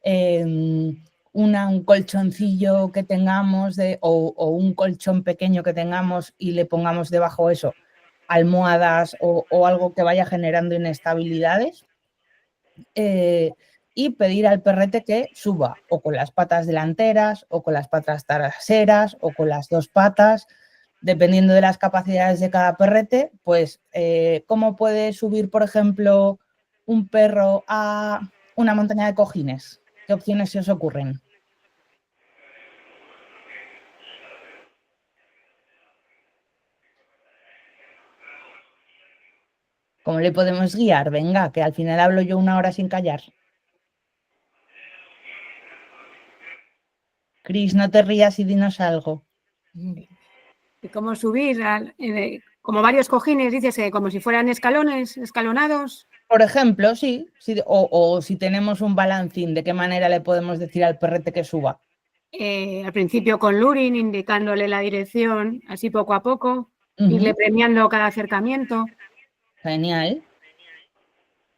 un colchoncillo que tengamos o un colchón pequeño que tengamos y le pongamos debajo eso almohadas o algo que vaya generando inestabilidades. y pedir al perrete que suba o con las patas delanteras o con las patas traseras o con las dos patas, dependiendo de las capacidades de cada perrete. Pues ¿cómo puede subir, por ejemplo, un perro a una montaña de cojines? ¿Qué opciones se os ocurren? ¿Cómo le podemos guiar? Venga, que al final hablo yo 1 hora sin callar. Cris, no te rías y dinos algo. ¿Y cómo subir? Como varios cojines, dices, como si fueran escalones, escalonados. Por ejemplo, sí, o si tenemos un balancín, ¿de qué manera le podemos decir al perrete que suba? Al principio con luring, indicándole la dirección, así poco a poco, irle premiando cada acercamiento. Genial.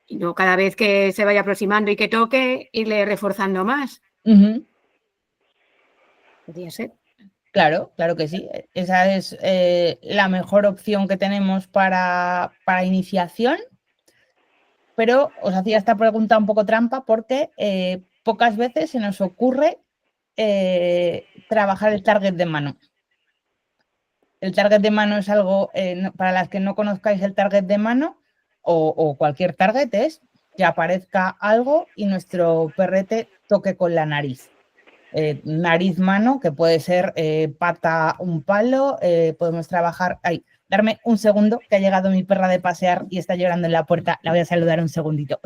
Y no cada vez que se vaya aproximando y que toque, irle reforzando más. Podría ser. Claro, claro que sí. Esa es la mejor opción que tenemos para iniciación. Pero os hacía esta pregunta un poco trampa porque pocas veces se nos ocurre trabajar el target de mano. El target de mano es algo, para las que no conozcáis el target de mano o cualquier target, es que aparezca algo y nuestro perrete toque con la nariz. Nariz-mano, que puede ser pata, un palo, podemos trabajar... Ay, darme un segundo, que ha llegado mi perra de pasear y está llorando en la puerta. La voy a saludar un segundito.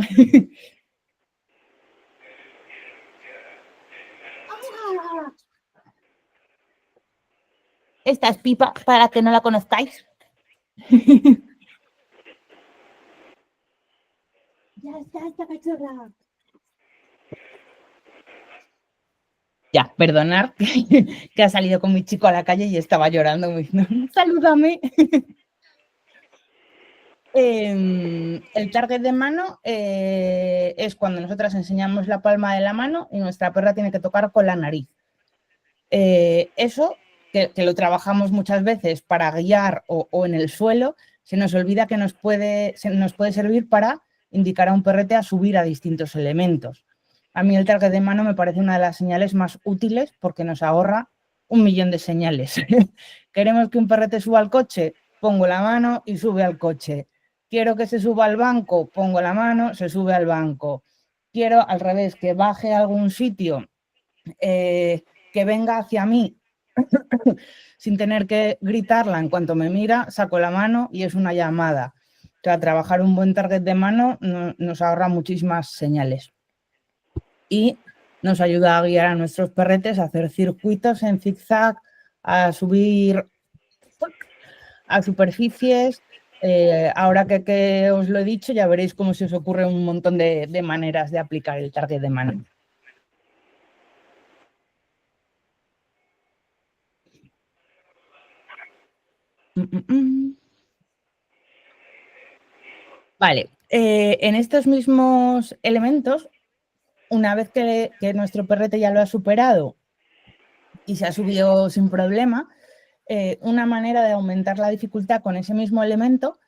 Esta es Pipa, para que no la conozcáis. Ya está esta cachorra. Ya, perdonad, que ha salido con mi chico a la calle y estaba llorando. ¡Salúdame! El target de mano es cuando nosotras enseñamos la palma de la mano y nuestra perra tiene que tocar con la nariz. Eso, que lo trabajamos muchas veces para guiar o en el suelo, se nos olvida que nos puede servir para indicar a un perrete a subir a distintos elementos. A mí el target de mano me parece una de las señales más útiles porque nos ahorra 1.000.000 de señales. ¿Queremos que un perrete suba al coche? Pongo la mano y sube al coche. Quiero que se suba al banco, pongo la mano, se sube al banco. Quiero, al revés, que baje a algún sitio, que venga hacia mí sin tener que gritarla en cuanto me mira, saco la mano y es una llamada. O sea, trabajar un buen target de mano nos ahorra muchísimas señales y nos ayuda a guiar a nuestros perretes a hacer circuitos en zigzag, a subir a superficies. Ahora que os lo he dicho, ya veréis cómo se os ocurre un montón de maneras de aplicar el target de mano. Vale, en estos mismos elementos, una vez que nuestro perrete ya lo ha superado y se ha subido sin problema, una manera de aumentar la dificultad con ese mismo elemento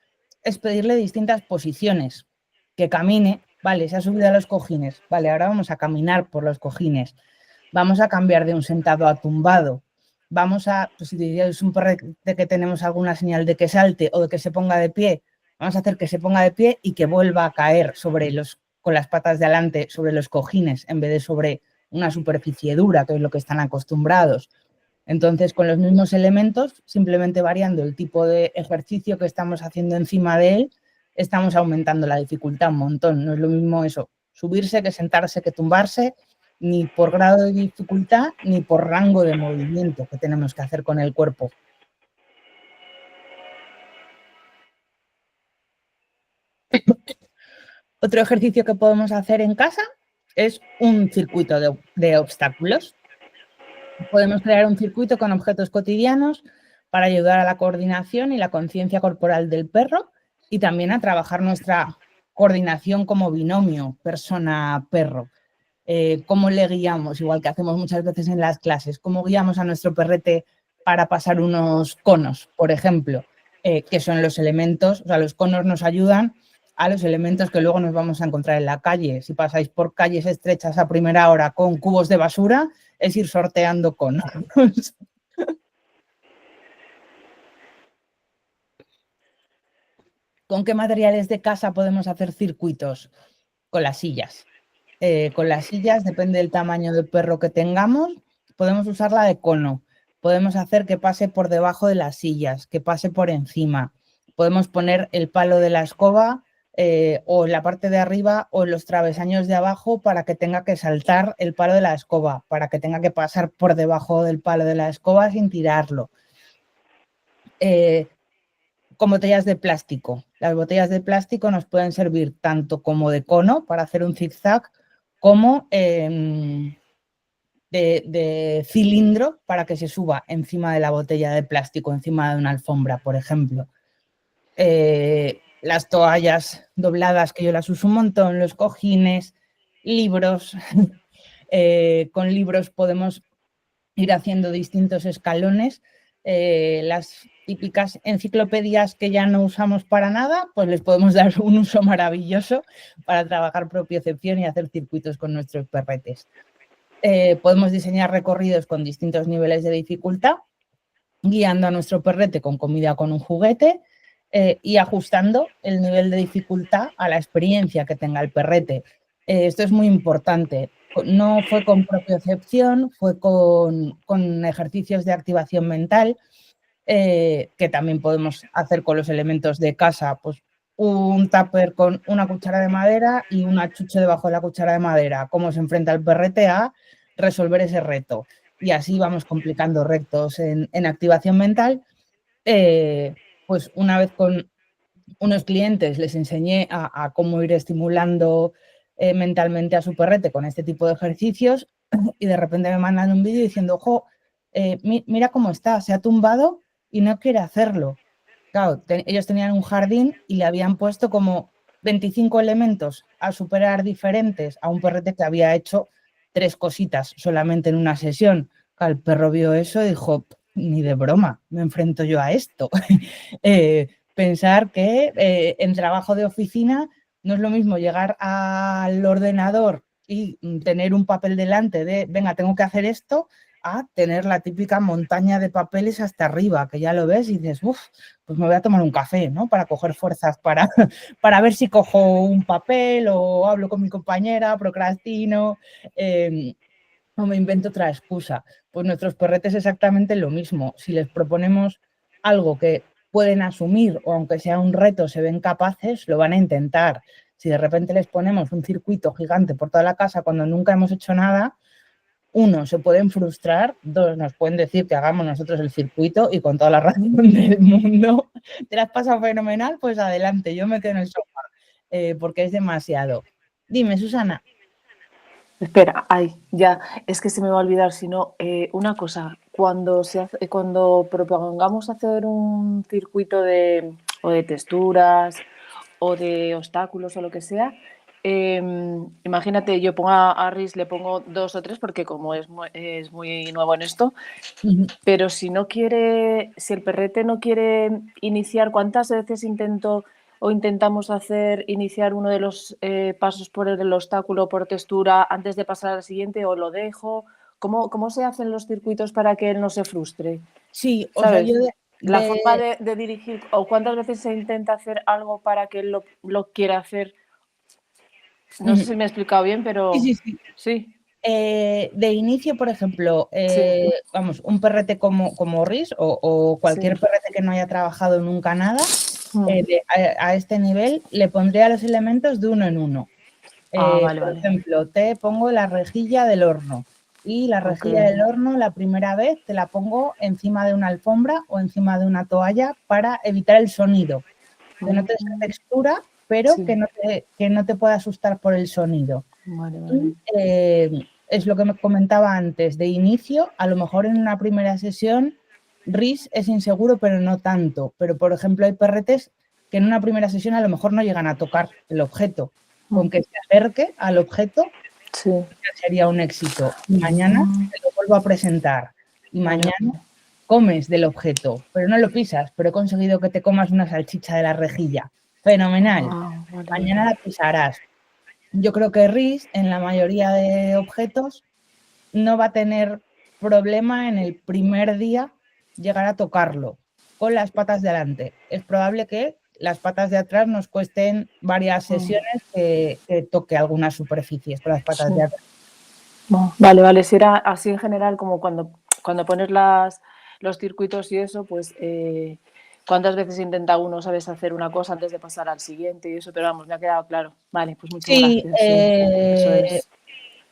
es pedirle distintas posiciones, que camine, vale, se ha subido a los cojines, vale, ahora vamos a caminar por los cojines, vamos a cambiar de un sentado a tumbado, vamos a, pues si es un perrete que tenemos alguna señal de que salte o de que se ponga de pie, vamos a hacer que se ponga de pie y que vuelva a caer con las patas de adelante sobre los cojines en vez de sobre una superficie dura, que es lo que están acostumbrados. Entonces, con los mismos elementos, simplemente variando el tipo de ejercicio que estamos haciendo encima de él, estamos aumentando la dificultad un montón. No es lo mismo eso, subirse que sentarse que tumbarse, ni por grado de dificultad, ni por rango de movimiento que tenemos que hacer con el cuerpo. Otro ejercicio que podemos hacer en casa es un circuito de obstáculos. Podemos crear un circuito con objetos cotidianos para ayudar a la coordinación y la conciencia corporal del perro y también a trabajar nuestra coordinación como binomio persona-perro. ¿Cómo le guiamos? Igual que hacemos muchas veces en las clases. ¿Cómo guiamos a nuestro perrete para pasar unos conos, por ejemplo? Que son los elementos, o sea, los conos nos ayudan a los elementos que luego nos vamos a encontrar en la calle. Si pasáis por calles estrechas a primera hora con cubos de basura, es ir sorteando conos. ¿Con qué materiales de casa podemos hacer circuitos? Con las sillas. Con las sillas, depende del tamaño del perro que tengamos, podemos usarla de cono. Podemos hacer que pase por debajo de las sillas, que pase por encima. Podemos poner el palo de la escoba o en la parte de arriba o en los travesaños de abajo para que tenga que saltar el palo de la escoba, para que tenga que pasar por debajo del palo de la escoba sin tirarlo. Con botellas de plástico. Las botellas de plástico nos pueden servir tanto como de cono para hacer un zigzag como de cilindro para que se suba encima de la botella de plástico, encima de una alfombra, por ejemplo. Las toallas dobladas, que yo las uso un montón, los cojines, libros. Con libros podemos ir haciendo distintos escalones. Las típicas enciclopedias que ya no usamos para nada, pues les podemos dar un uso maravilloso para trabajar propiocepción y hacer circuitos con nuestros perretes. Podemos diseñar recorridos con distintos niveles de dificultad, guiando a nuestro perrete con comida o con un juguete y ajustando el nivel de dificultad a la experiencia que tenga el perrete. Esto es muy importante. No fue con propiocepción, fue con ejercicios de activación mental, que también podemos hacer con los elementos de casa, pues un tupper con una cuchara de madera y un achuche debajo de la cuchara de madera. Cómo se enfrenta el perrete a resolver ese reto. Y así vamos complicando retos en activación mental. Pues una vez con unos clientes les enseñé a cómo ir estimulando mentalmente a su perrete con este tipo de ejercicios y de repente me mandan un vídeo diciendo, ojo, mira cómo está, se ha tumbado y no quiere hacerlo. Claro, ellos tenían un jardín y le habían puesto como 25 elementos a superar diferentes a un perrete que había hecho 3 cositas solamente en una sesión. Claro, el perro vio eso y dijo, ni de broma, me enfrento yo a esto. Pensar que en trabajo de oficina no es lo mismo llegar al ordenador y tener un papel delante de, venga, tengo que hacer esto, a tener la típica montaña de papeles hasta arriba, que ya lo ves y dices, uff, pues me voy a tomar un café, ¿no? Para coger fuerzas, para ver si cojo un papel o hablo con mi compañera, procrastino, o me invento otra excusa. Pues nuestros perretes exactamente lo mismo. Si les proponemos algo que pueden asumir o aunque sea un reto se ven capaces, lo van a intentar. Si de repente les ponemos un circuito gigante por toda la casa cuando nunca hemos hecho nada, 1, se pueden frustrar, 2, nos pueden decir que hagamos nosotros el circuito y con toda la razón del mundo. ¿Te la has pasado fenomenal? Pues adelante, yo me quedo en el sofá porque es demasiado. Dime, Susana. Espera, ay, ya, es que se me va a olvidar, si no, una cosa, cuando propongamos hacer un circuito o de texturas o de obstáculos o lo que sea, imagínate, yo pongo a Riz, le pongo 2 o 3 porque como es muy nuevo en esto, pero si el perrete no quiere iniciar, ¿cuántas veces intentamos iniciar uno de los pasos por el obstáculo, por textura, antes de pasar al siguiente o lo dejo? ¿Cómo se hacen los circuitos para que él no se frustre? Sí, ¿sabes? O sea, la forma de dirigir, o cuántas veces se intenta hacer algo para que él lo quiera hacer. No sé si me he explicado bien, pero... Sí. De inicio, por ejemplo, vamos, un perrete como Riz o cualquier perrete que no haya trabajado nunca nada, a este nivel le pondría los elementos de 1 en 1. Por ejemplo, te pongo la rejilla del horno y la rejilla del horno la primera vez te la pongo encima de una alfombra o encima de una toalla para evitar el sonido. Que no te dé textura, pero que no te pueda asustar por el sonido. Y, es lo que me comentaba antes, de inicio, a lo mejor en una primera sesión Riz es inseguro, pero no tanto. Pero, por ejemplo, hay perretes que en una primera sesión a lo mejor no llegan a tocar el objeto. Con que se acerque al objeto sería un éxito. Y mañana te lo vuelvo a presentar. Y mañana comes del objeto, pero no lo pisas, pero he conseguido que te comas una salchicha de la rejilla. Fenomenal. Vale. Mañana la pisarás. Yo creo que Rhys, en la mayoría de objetos, no va a tener problema en el primer día llegar a tocarlo con las patas de adelante. Es probable que las patas de atrás nos cuesten varias sesiones que toque algunas superficies con las patas de atrás. Vale, si era así en general, como cuando pones los circuitos y eso, pues cuántas veces intenta uno, ¿sabes?, hacer una cosa antes de pasar al siguiente y eso, pero vamos, me ha quedado claro. Vale, pues muchas gracias. Eso es.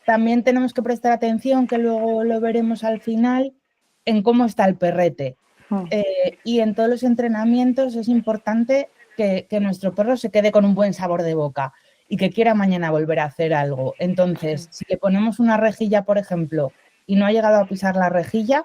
También tenemos que prestar atención, que luego lo veremos al final, en cómo está el perrete. Y en todos los entrenamientos es importante que nuestro perro se quede con un buen sabor de boca y que quiera mañana volver a hacer algo. Entonces, si le ponemos una rejilla, por ejemplo, y no ha llegado a pisar la rejilla,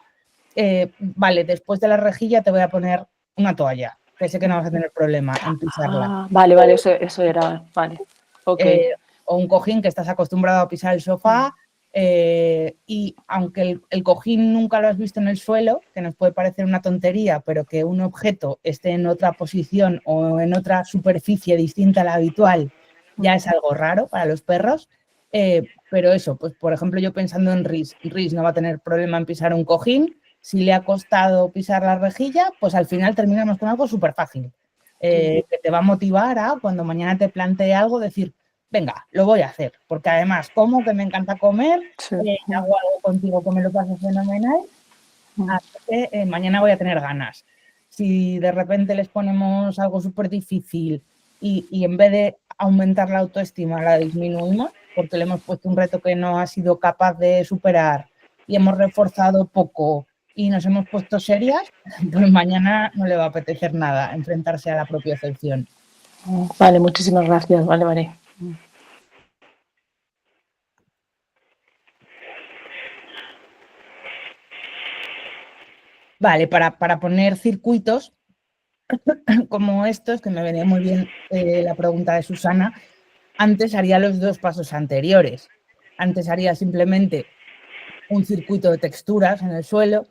vale, después de la rejilla te voy a poner una toalla, que sé que no vas a tener problema en pisarla. Vale, eso era, vale. Okay. O un cojín que estás acostumbrado a pisar el sofá y aunque el cojín nunca lo has visto en el suelo, que nos puede parecer una tontería, pero que un objeto esté en otra posición o en otra superficie distinta a la habitual ya es algo raro para los perros. Pero eso, pues por ejemplo, yo pensando en Rhys no va a tener problema en pisar un cojín. Si le ha costado pisar la rejilla, pues al final terminamos con algo súper fácil, que te va a motivar a cuando mañana te plantee algo decir, venga, lo voy a hacer, porque además como que me encanta comer, hago algo contigo que me lo paso fenomenal, así que mañana voy a tener ganas. Si de repente les ponemos algo súper difícil y en vez de aumentar la autoestima la disminuimos, porque le hemos puesto un reto que no ha sido capaz de superar y hemos reforzado poco y nos hemos puesto serias, pues mañana no le va a apetecer nada enfrentarse a la propia excepción. Vale, muchísimas gracias. Vale. Vale, para poner circuitos como estos, que me venía muy bien la pregunta de Susana, antes haría los dos pasos anteriores. Antes haría simplemente un circuito de texturas en el suelo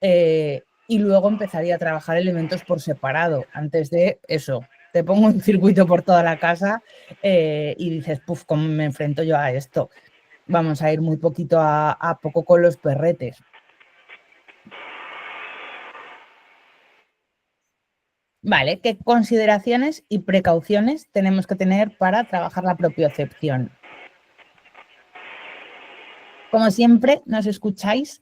y luego empezaría a trabajar elementos por separado. Antes de eso, te pongo un circuito por toda la casa y dices, puf, ¿cómo me enfrento yo a esto? Vamos a ir muy poquito a poco con los perretes. Vale, ¿qué consideraciones y precauciones tenemos que tener para trabajar la propiocepción? Como siempre, nos escucháis,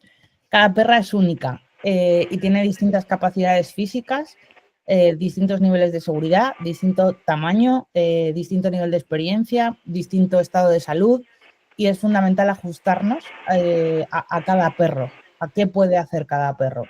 cada perra es única y tiene distintas capacidades físicas, distintos niveles de seguridad, distinto tamaño, distinto nivel de experiencia, distinto estado de salud y es fundamental ajustarnos a cada perro, a qué puede hacer cada perro.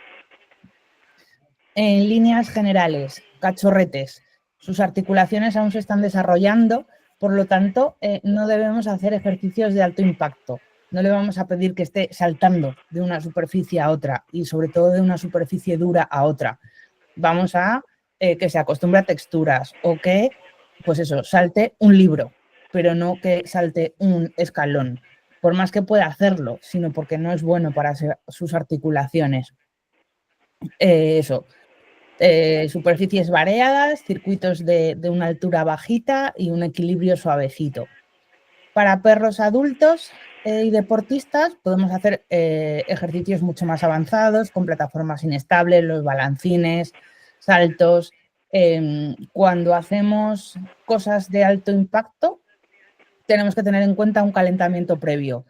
En líneas generales, cachorretes, sus articulaciones aún se están desarrollando, por lo tanto, no debemos hacer ejercicios de alto impacto. No le vamos a pedir que esté saltando de una superficie a otra y sobre todo de una superficie dura a otra. Vamos a que se acostumbre a texturas o que, pues eso, salte un libro, pero no que salte un escalón. Por más que pueda hacerlo, sino porque no es bueno para sus articulaciones. Superficies variadas, circuitos de una altura bajita y un equilibrio suavecito. Para perros adultos y deportistas podemos hacer ejercicios mucho más avanzados con plataformas inestables, los balancines, saltos. Cuando hacemos cosas de alto impacto tenemos que tener en cuenta un calentamiento previo.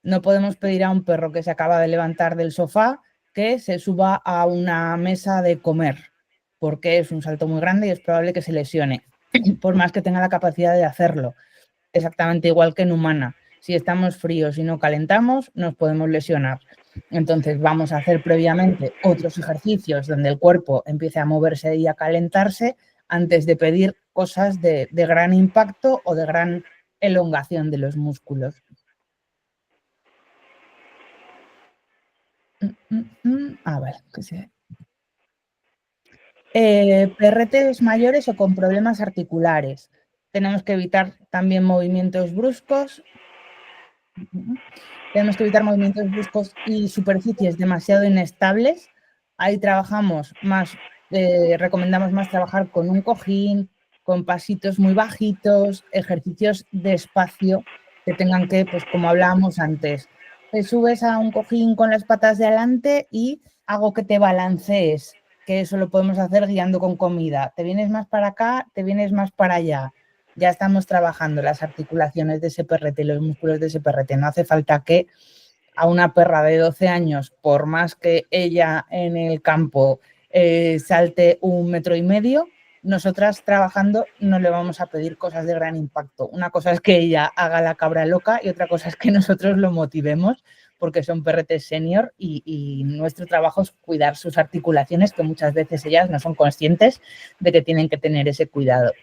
No podemos pedir a un perro que se acaba de levantar del sofá que se suba a una mesa de comer, porque es un salto muy grande y es probable que se lesione, por más que tenga la capacidad de hacerlo. Exactamente igual que en humana. Si estamos fríos y no calentamos, nos podemos lesionar. Entonces vamos a hacer previamente otros ejercicios donde el cuerpo empiece a moverse y a calentarse antes de pedir cosas de gran impacto o de gran elongación de los músculos. A ver, ¿qué sé? Perretes mayores o con problemas articulares. Tenemos que evitar también movimientos bruscos. Tenemos que evitar movimientos bruscos y superficies demasiado inestables. Ahí trabajamos más, recomendamos más trabajar con un cojín, con pasitos muy bajitos, ejercicios despacio que tengan que, pues como hablábamos antes, te subes a un cojín con las patas de adelante y hago que te balancees, que eso lo podemos hacer guiando con comida. Te vienes más para acá, te vienes más para allá. Ya estamos trabajando las articulaciones de ese perrete y los músculos de ese perrete. No hace falta que a una perra de 12 años, por más que ella en el campo salte 1,5 metros, nosotras trabajando no le vamos a pedir cosas de gran impacto. Una cosa es que ella haga la cabra loca y otra cosa es que nosotros lo motivemos porque son perretes senior y nuestro trabajo es cuidar sus articulaciones, que muchas veces ellas no son conscientes de que tienen que tener ese cuidado.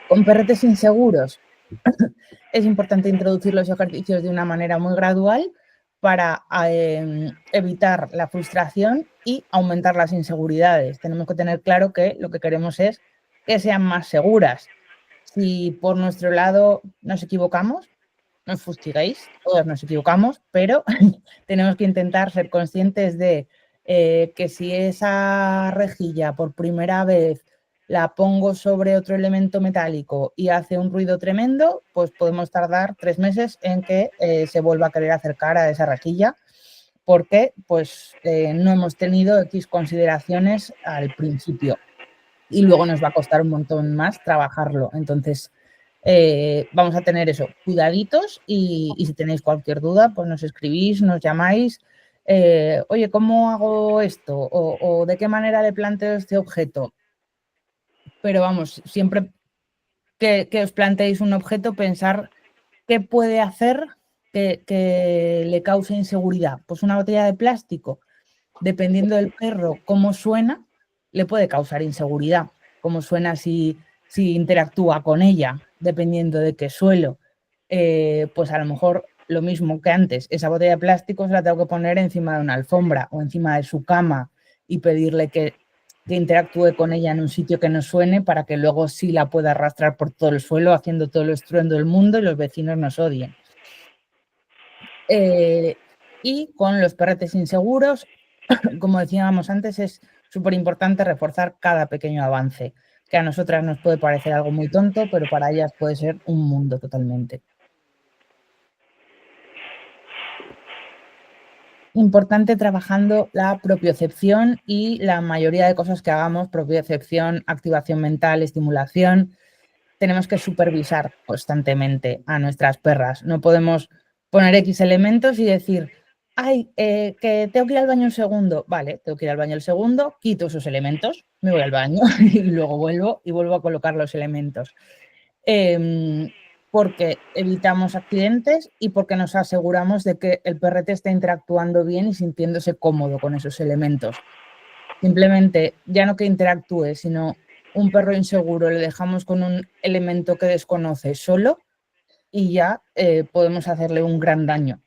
Con perretes inseguros es importante introducir los ejercicios de una manera muy gradual para evitar la frustración y aumentar las inseguridades. Tenemos que tener claro que lo que queremos es que sean más seguras. Si por nuestro lado nos equivocamos, no os fustiguéis, todos nos equivocamos, pero tenemos que intentar ser conscientes de que si esa rejilla por primera vez la pongo sobre otro elemento metálico y hace un ruido tremendo, pues podemos tardar 3 meses en que se vuelva a querer acercar a esa rejilla porque pues, no hemos tenido X consideraciones al principio y luego nos va a costar un montón más trabajarlo. Entonces, vamos a tener eso, cuidaditos y si tenéis cualquier duda, pues nos escribís, nos llamáis. Oye, ¿cómo hago esto? O ¿de qué manera le planteo este objeto? Pero vamos, siempre que os planteéis un objeto, pensar qué puede hacer que le cause inseguridad. Pues una botella de plástico, dependiendo del perro, cómo suena, le puede causar inseguridad. Cómo suena si interactúa con ella, dependiendo de qué suelo. Pues a lo mejor lo mismo que antes, esa botella de plástico se la tengo que poner encima de una alfombra o encima de su cama y pedirle que interactúe con ella en un sitio que no suene para que luego sí la pueda arrastrar por todo el suelo haciendo todo el estruendo del mundo y los vecinos nos odien. Y con los perretes inseguros, como decíamos antes, es súper importante reforzar cada pequeño avance, que a nosotras nos puede parecer algo muy tonto, pero para ellas puede ser un mundo totalmente. Importante trabajando la propiocepción y la mayoría de cosas que hagamos, propiocepción, activación mental, estimulación, tenemos que supervisar constantemente a nuestras perras. No podemos poner X elementos y decir, ay, que tengo que ir al baño un segundo. Vale, tengo que ir al baño el segundo, quito esos elementos, me voy al baño y luego vuelvo a colocar los elementos. Porque evitamos accidentes y porque nos aseguramos de que el perrete está interactuando bien y sintiéndose cómodo con esos elementos. Simplemente, ya no que interactúe, sino un perro inseguro le dejamos con un elemento que desconoce solo y ya podemos hacerle un gran daño.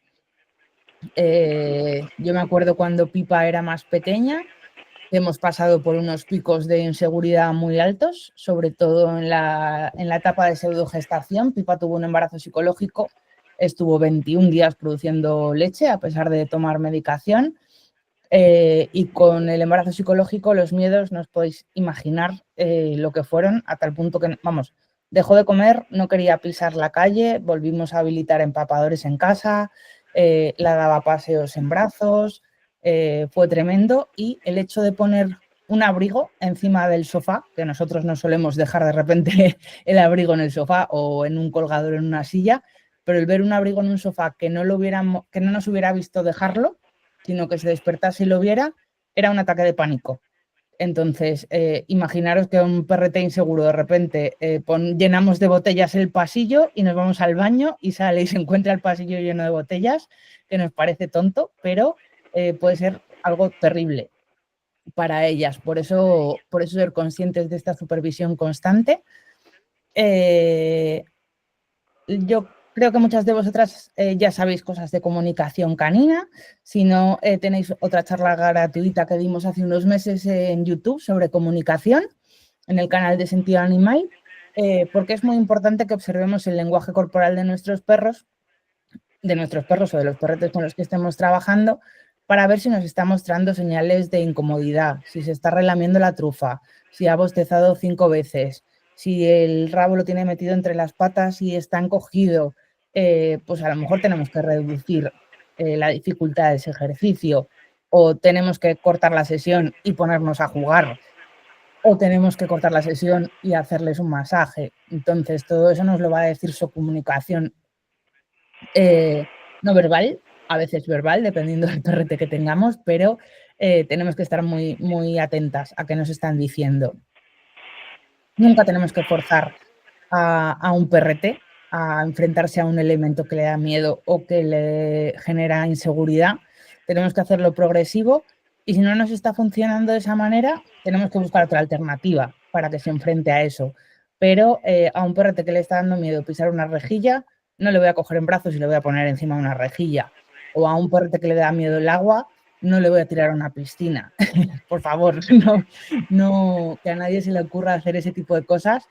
Yo me acuerdo cuando Pipa era más pequeña, hemos pasado por unos picos de inseguridad muy altos, sobre todo en la etapa de pseudogestación. Pipa tuvo un embarazo psicológico, estuvo 21 días produciendo leche a pesar de tomar medicación. Y con el embarazo psicológico los miedos no os podéis imaginar lo que fueron, a tal punto que, vamos, dejó de comer, no quería pisar la calle, volvimos a habilitar empapadores en casa, la daba paseos en brazos, fue tremendo y el hecho de poner un abrigo encima del sofá, que nosotros no solemos dejar de repente el abrigo en el sofá o en un colgador en una silla, pero el ver un abrigo en un sofá que no nos hubiera visto dejarlo, sino que se despertase y lo viera, era un ataque de pánico. Entonces, imaginaros que un perrete inseguro de repente llenamos de botellas el pasillo y nos vamos al baño y sale y se encuentra el pasillo lleno de botellas, que nos parece tonto, pero puede ser algo terrible para ellas. Por eso ser conscientes de esta supervisión constante. Yo creo que muchas de vosotras ya sabéis cosas de comunicación canina. Si no, tenéis otra charla gratuita que dimos hace unos meses en YouTube sobre comunicación en el canal de Sentido Animal, porque es muy importante que observemos el lenguaje corporal de nuestros perros o de los perretes con los que estemos trabajando para ver si nos está mostrando señales de incomodidad, si se está relamiendo la trufa, si ha bostezado 5 veces, si el rabo lo tiene metido entre las patas y está encogido, pues a lo mejor tenemos que reducir la dificultad de ese ejercicio, o tenemos que cortar la sesión y ponernos a jugar, o tenemos que cortar la sesión y hacerles un masaje. Entonces, todo eso nos lo va a decir su comunicación no verbal, a veces verbal, dependiendo del perrete que tengamos, pero tenemos que estar muy, muy atentas a qué nos están diciendo. Nunca tenemos que forzar a un perrete a enfrentarse a un elemento que le da miedo o que le genera inseguridad. Tenemos que hacerlo progresivo y si no nos está funcionando de esa manera, tenemos que buscar otra alternativa para que se enfrente a eso. Pero a un perrete que le está dando miedo pisar una rejilla, no le voy a coger en brazos y le voy a poner encima de una rejilla. O a un perrete que le da miedo el agua, no le voy a tirar a una piscina. Por favor, no, que a nadie se le ocurra hacer ese tipo de cosas.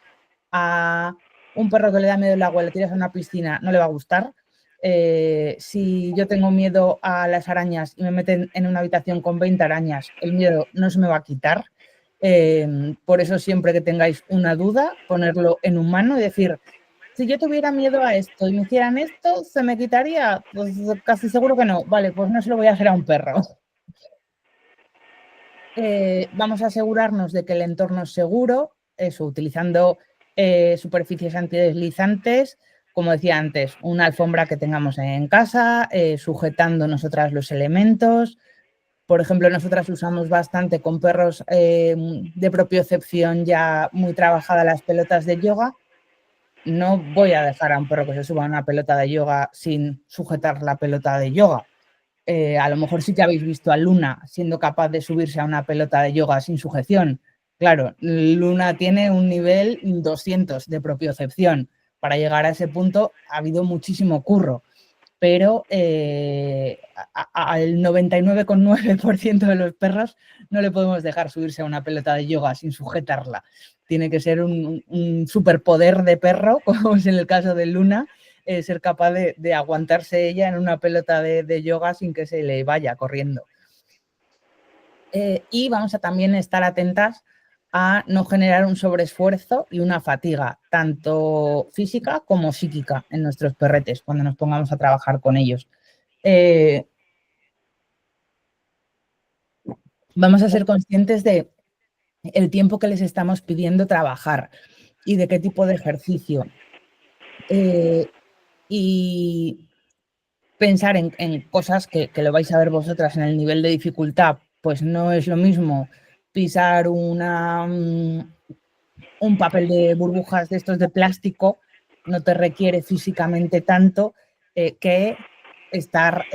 A un perro que le da miedo el agua y le tiras a una piscina, no le va a gustar. Si yo tengo miedo a las arañas y me meten en una habitación con 20 arañas, el miedo no se me va a quitar. Por eso siempre que tengáis una duda, ponerlo en humano y decir, si yo tuviera miedo a esto y me hicieran esto, ¿se me quitaría? Pues casi seguro que no. Vale, pues no se lo voy a hacer a un perro. Vamos a asegurarnos de que el entorno es seguro, eso, utilizando superficies antideslizantes, como decía antes, una alfombra que tengamos en casa, sujetando nosotras los elementos. Por ejemplo, nosotras usamos bastante con perros de propiocepción ya muy trabajada las pelotas de yoga. No voy a dejar a un perro que se suba a una pelota de yoga sin sujetar la pelota de yoga. A lo mejor sí que habéis visto a Luna siendo capaz de subirse a una pelota de yoga sin sujeción. Claro, Luna tiene un nivel 200 de propiocepción. Para llegar a ese punto ha habido muchísimo curro, pero al 99,9% de los perros no le podemos dejar subirse a una pelota de yoga sin sujetarla. Tiene que ser un superpoder de perro, como es en el caso de Luna, ser capaz de aguantarse ella en una pelota de yoga sin que se le vaya corriendo. Y vamos a también estar atentas a no generar un sobreesfuerzo y una fatiga, tanto física como psíquica, en nuestros perretes cuando nos pongamos a trabajar con ellos. Vamos a ser conscientes de el tiempo que les estamos pidiendo trabajar y de qué tipo de ejercicio. Y pensar en cosas que lo vais a ver vosotras en el nivel de dificultad, pues no es lo mismo pisar un papel de burbujas de estos de plástico, no te requiere físicamente tanto que estar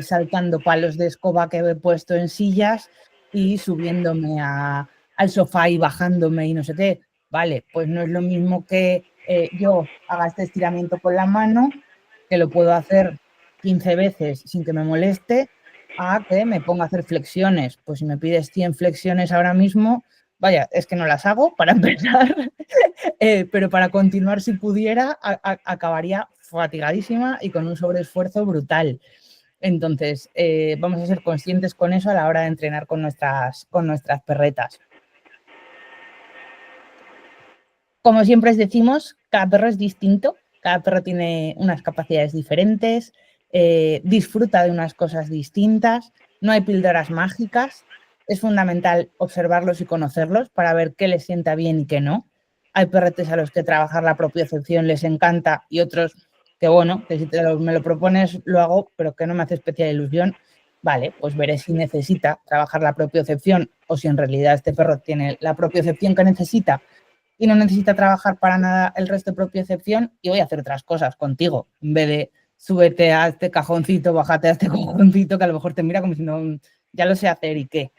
saltando palos de escoba que he puesto en sillas y subiéndome al sofá y bajándome y no sé qué. Vale, pues no es lo mismo que yo haga este estiramiento con la mano, que lo puedo hacer 15 veces sin que me moleste, a que me ponga a hacer flexiones. Pues si me pides 100 flexiones ahora mismo, vaya, es que no las hago para empezar, pero para continuar si pudiera acabaría fatigadísima y con un sobreesfuerzo brutal. Entonces, vamos a ser conscientes con eso a la hora de entrenar con nuestras perretas. Como siempre os decimos, cada perro es distinto, cada perro tiene unas capacidades diferentes, disfruta de unas cosas distintas, no hay píldoras mágicas, es fundamental observarlos y conocerlos para ver qué les sienta bien y qué no. Hay perretes a los que trabajar la propiocepción les encanta y otros que bueno, que si me lo propones lo hago, pero que no me hace especial ilusión. Vale, pues veré si necesita trabajar la propiocepción o si en realidad este perro tiene la propiocepción que necesita y no necesita trabajar para nada el resto de propiocepción y voy a hacer otras cosas contigo, en vez de súbete a este cajoncito, bájate a este cajoncito que a lo mejor te mira como si no, ya lo sé hacer y qué.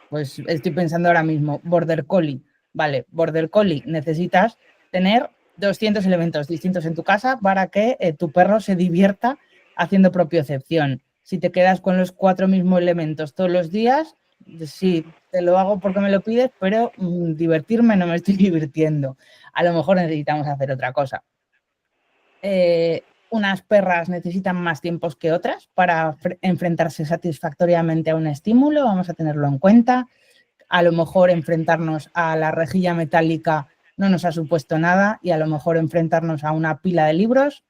Pues estoy pensando ahora mismo, Border Collie. Vale, Border Collie, necesitas tener 200 elementos distintos en tu casa para que tu perro se divierta haciendo propiocepción. Si te quedas con los 4 mismos elementos todos los días, sí, te lo hago porque me lo pides, pero divertirme no me estoy divirtiendo. A lo mejor necesitamos hacer otra cosa. Unas perras necesitan más tiempos que otras para enfrentarse satisfactoriamente a un estímulo, vamos a tenerlo en cuenta. A lo mejor enfrentarnos a la rejilla metálica no nos ha supuesto nada y a lo mejor enfrentarnos a una pila de libros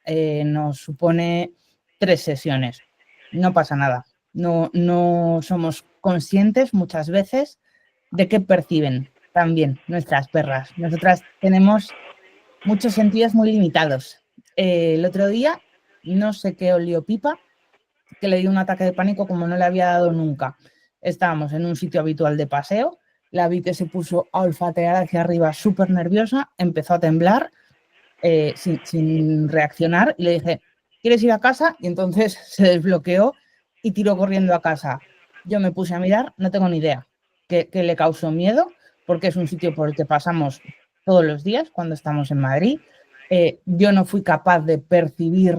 nos supone 3 sesiones. No pasa nada. No somos conscientes muchas veces de qué perciben también nuestras perras. Nosotras tenemos muchos sentidos muy limitados. El otro día, no sé qué olió Pipa, que le dio un ataque de pánico como no le había dado nunca. Estábamos en un sitio habitual de paseo, la vi que se puso a olfatear hacia arriba súper nerviosa, empezó a temblar sin reaccionar y le dije, ¿quieres ir a casa? Y entonces se desbloqueó y tiró corriendo a casa. Yo me puse a mirar, no tengo ni idea qué le causó miedo, porque es un sitio por el que pasamos todos los días cuando estamos en Madrid. Yo no fui capaz de percibir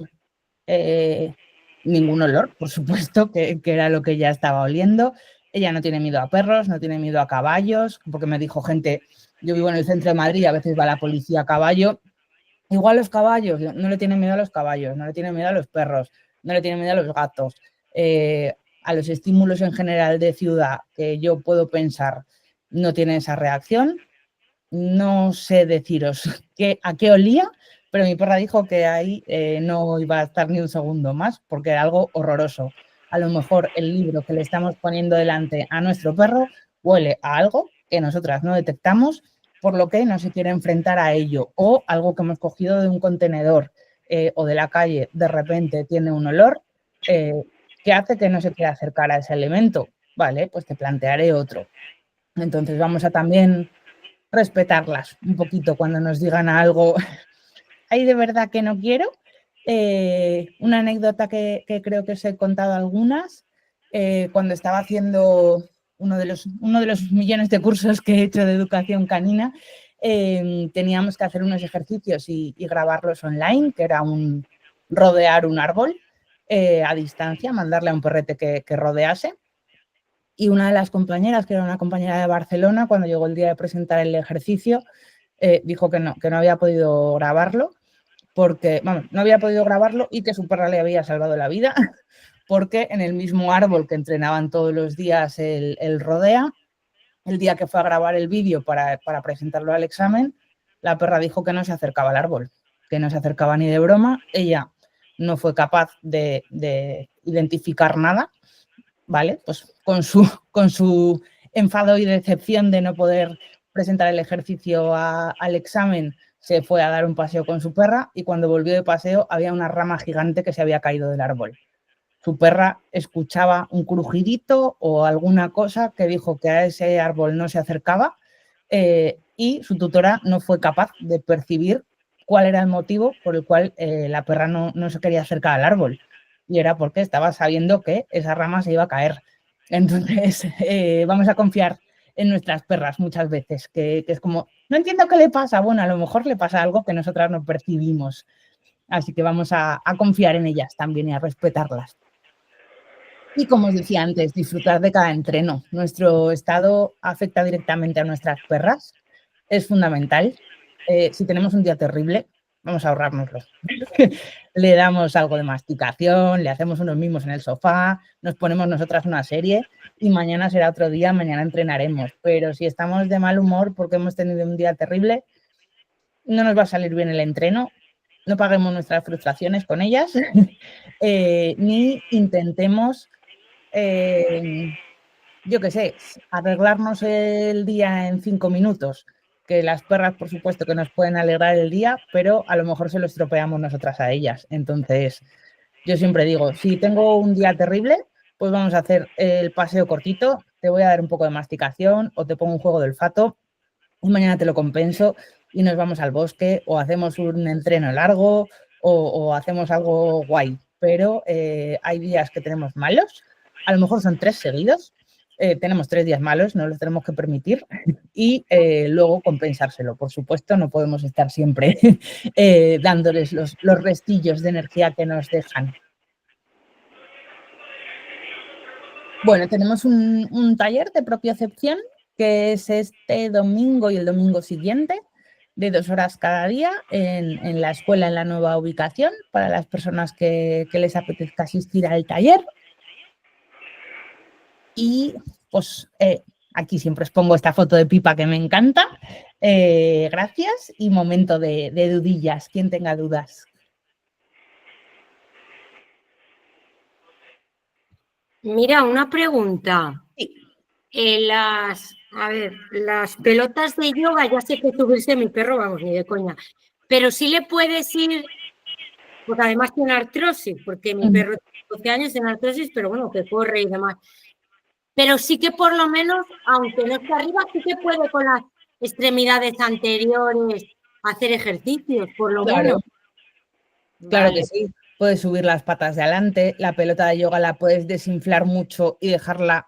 ningún olor, por supuesto, que era lo que ella estaba oliendo. Ella no tiene miedo a perros, no tiene miedo a caballos, porque me dijo gente, yo vivo en el centro de Madrid, a veces va la policía a caballo. Igual los caballos, no le tiene miedo a los caballos, no le tiene miedo a los perros, no le tiene miedo a los gatos. A los estímulos en general de ciudad que yo puedo pensar, no tiene esa reacción. No sé deciros a qué olía, pero mi perra dijo que ahí no iba a estar ni un segundo más porque era algo horroroso. A lo mejor el libro que le estamos poniendo delante a nuestro perro huele a algo que nosotras no detectamos, por lo que no se quiere enfrentar a ello, o algo que hemos cogido de un contenedor o de la calle, de repente tiene un olor que hace que no se quiera acercar a ese elemento. Vale, pues te plantearé otro. Entonces vamos a también respetarlas un poquito cuando nos digan algo. Hay de verdad que no quiero. Una anécdota que creo que os he contado algunas, cuando estaba haciendo uno de los millones de cursos que he hecho de educación canina, teníamos que hacer unos ejercicios y grabarlos online, que era rodear un árbol a distancia, mandarle a un perrete que rodease. Y una de las compañeras, que era una compañera de Barcelona, cuando llegó el día de presentar el ejercicio, dijo que no había podido grabarlo, porque, vamos, no había podido grabarlo y que su perra le había salvado la vida, porque en el mismo árbol que entrenaban todos los días el rodea, el día que fue a grabar el vídeo para presentarlo al examen, la perra dijo que no se acercaba al árbol, que no se acercaba ni de broma. Ella no fue capaz de identificar nada, ¿vale? Pues con su enfado y decepción de no poder presentar el ejercicio al examen, se fue a dar un paseo con su perra y cuando volvió de paseo había una rama gigante que se había caído del árbol. Su perra escuchaba un crujidito o alguna cosa que dijo que a ese árbol no se acercaba y su tutora no fue capaz de percibir cuál era el motivo por el cual la perra no se quería acercar al árbol. Y era porque estaba sabiendo que esa rama se iba a caer. Entonces, vamos a confiar en nuestras perras muchas veces, que es como, no entiendo qué le pasa. Bueno, a lo mejor le pasa algo que nosotras no percibimos. Así que vamos a confiar en ellas también y a respetarlas. Y como os decía antes, disfrutar de cada entreno. Nuestro estado afecta directamente a nuestras perras. Es fundamental. Si tenemos un día terrible, vamos a ahorrárnoslo. Le damos algo de masticación, le hacemos unos mimos en el sofá, nos ponemos nosotras una serie y mañana será otro día, mañana entrenaremos. Pero si estamos de mal humor porque hemos tenido un día terrible, no nos va a salir bien el entreno, no paguemos nuestras frustraciones con ellas, ni intentemos, yo qué sé, arreglarnos el día en 5 minutos. Que las perras, por supuesto, que nos pueden alegrar el día, pero a lo mejor se lo estropeamos nosotras a ellas. Entonces, yo siempre digo, si tengo un día terrible, pues vamos a hacer el paseo cortito, te voy a dar un poco de masticación o te pongo un juego de olfato y mañana te lo compenso y nos vamos al bosque o hacemos un entreno largo o hacemos algo guay. Pero hay días que tenemos malos, a lo mejor son 3 seguidos. Tenemos 3 días malos, no los tenemos que permitir y luego compensárselo. Por supuesto, no podemos estar siempre dándoles los restillos de energía que nos dejan. Bueno, tenemos un taller de propiocepción que es este domingo y el domingo siguiente, de 2 horas cada día en la escuela, en la nueva ubicación, para las personas que les apetezca asistir al taller. Y pues aquí siempre os pongo esta foto de Pipa que me encanta. Gracias y momento de dudillas, quien tenga dudas. Mira, una pregunta. Sí. Las pelotas de yoga, ya sé que subirse mi perro, vamos, ni de coña, pero sí le puedes ir, porque además tiene artrosis, porque mi perro tiene 12 años, tiene artrosis, pero bueno, que corre y demás. Pero sí que por lo menos, aunque no esté arriba, sí que puede con las extremidades anteriores hacer ejercicios, por lo menos. Claro que sí, puedes subir las patas de adelante, la pelota de yoga la puedes desinflar mucho y dejarla,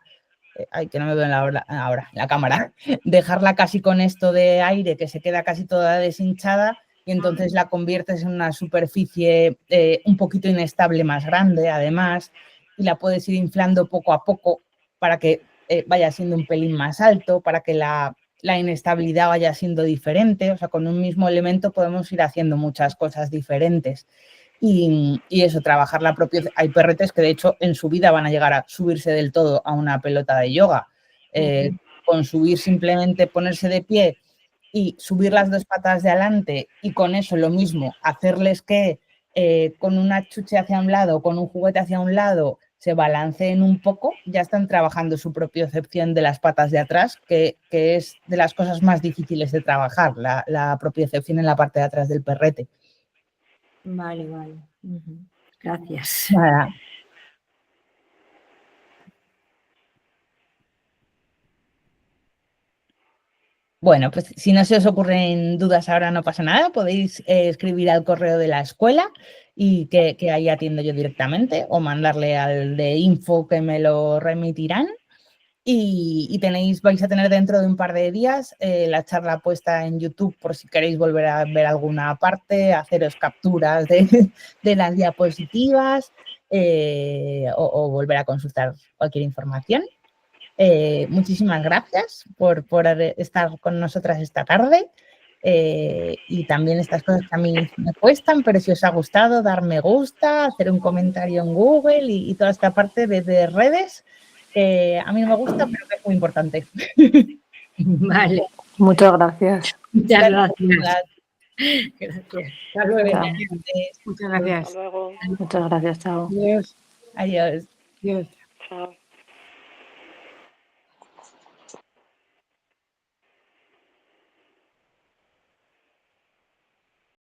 ay, que no me veo ahora, la cámara, dejarla casi con esto de aire que se queda casi toda deshinchada y entonces la conviertes en una superficie un poquito inestable más grande además y la puedes ir inflando poco a poco para que vaya siendo un pelín más alto, para que la inestabilidad vaya siendo diferente, o sea, con un mismo elemento podemos ir haciendo muchas cosas diferentes. Y eso, trabajar la propia... Hay perretes que de hecho en su vida van a llegar a subirse del todo a una pelota de yoga. Con subir simplemente, ponerse de pie y subir las dos patas de adelante y con eso lo mismo, hacerles que con una chuche hacia un lado, con un juguete hacia un lado, se balanceen un poco, ya están trabajando su propiocepción de las patas de atrás, que es de las cosas más difíciles de trabajar, la propiocepción en la parte de atrás del perrete. Vale. Gracias. Nada. Bueno, pues si no se os ocurren dudas ahora no pasa nada, podéis escribir al correo de la escuela y que ahí atiendo yo directamente o mandarle al de info que me lo remitirán y vais a tener dentro de un par de días la charla puesta en YouTube por si queréis volver a ver alguna parte, haceros capturas de las diapositivas o volver a consultar cualquier información. Muchísimas gracias por estar con nosotras esta tarde y también estas cosas que a mí me cuestan, pero si os ha gustado, dar me gusta, hacer un comentario en Google y toda esta parte de redes, a mí no me gusta, pero que es muy importante. Vale. Muchas gracias. Muchas gracias. Gracias. Hasta luego. Muchas gracias. Hasta luego. Muchas gracias, chao. Adiós. Adiós. Adiós. Chao.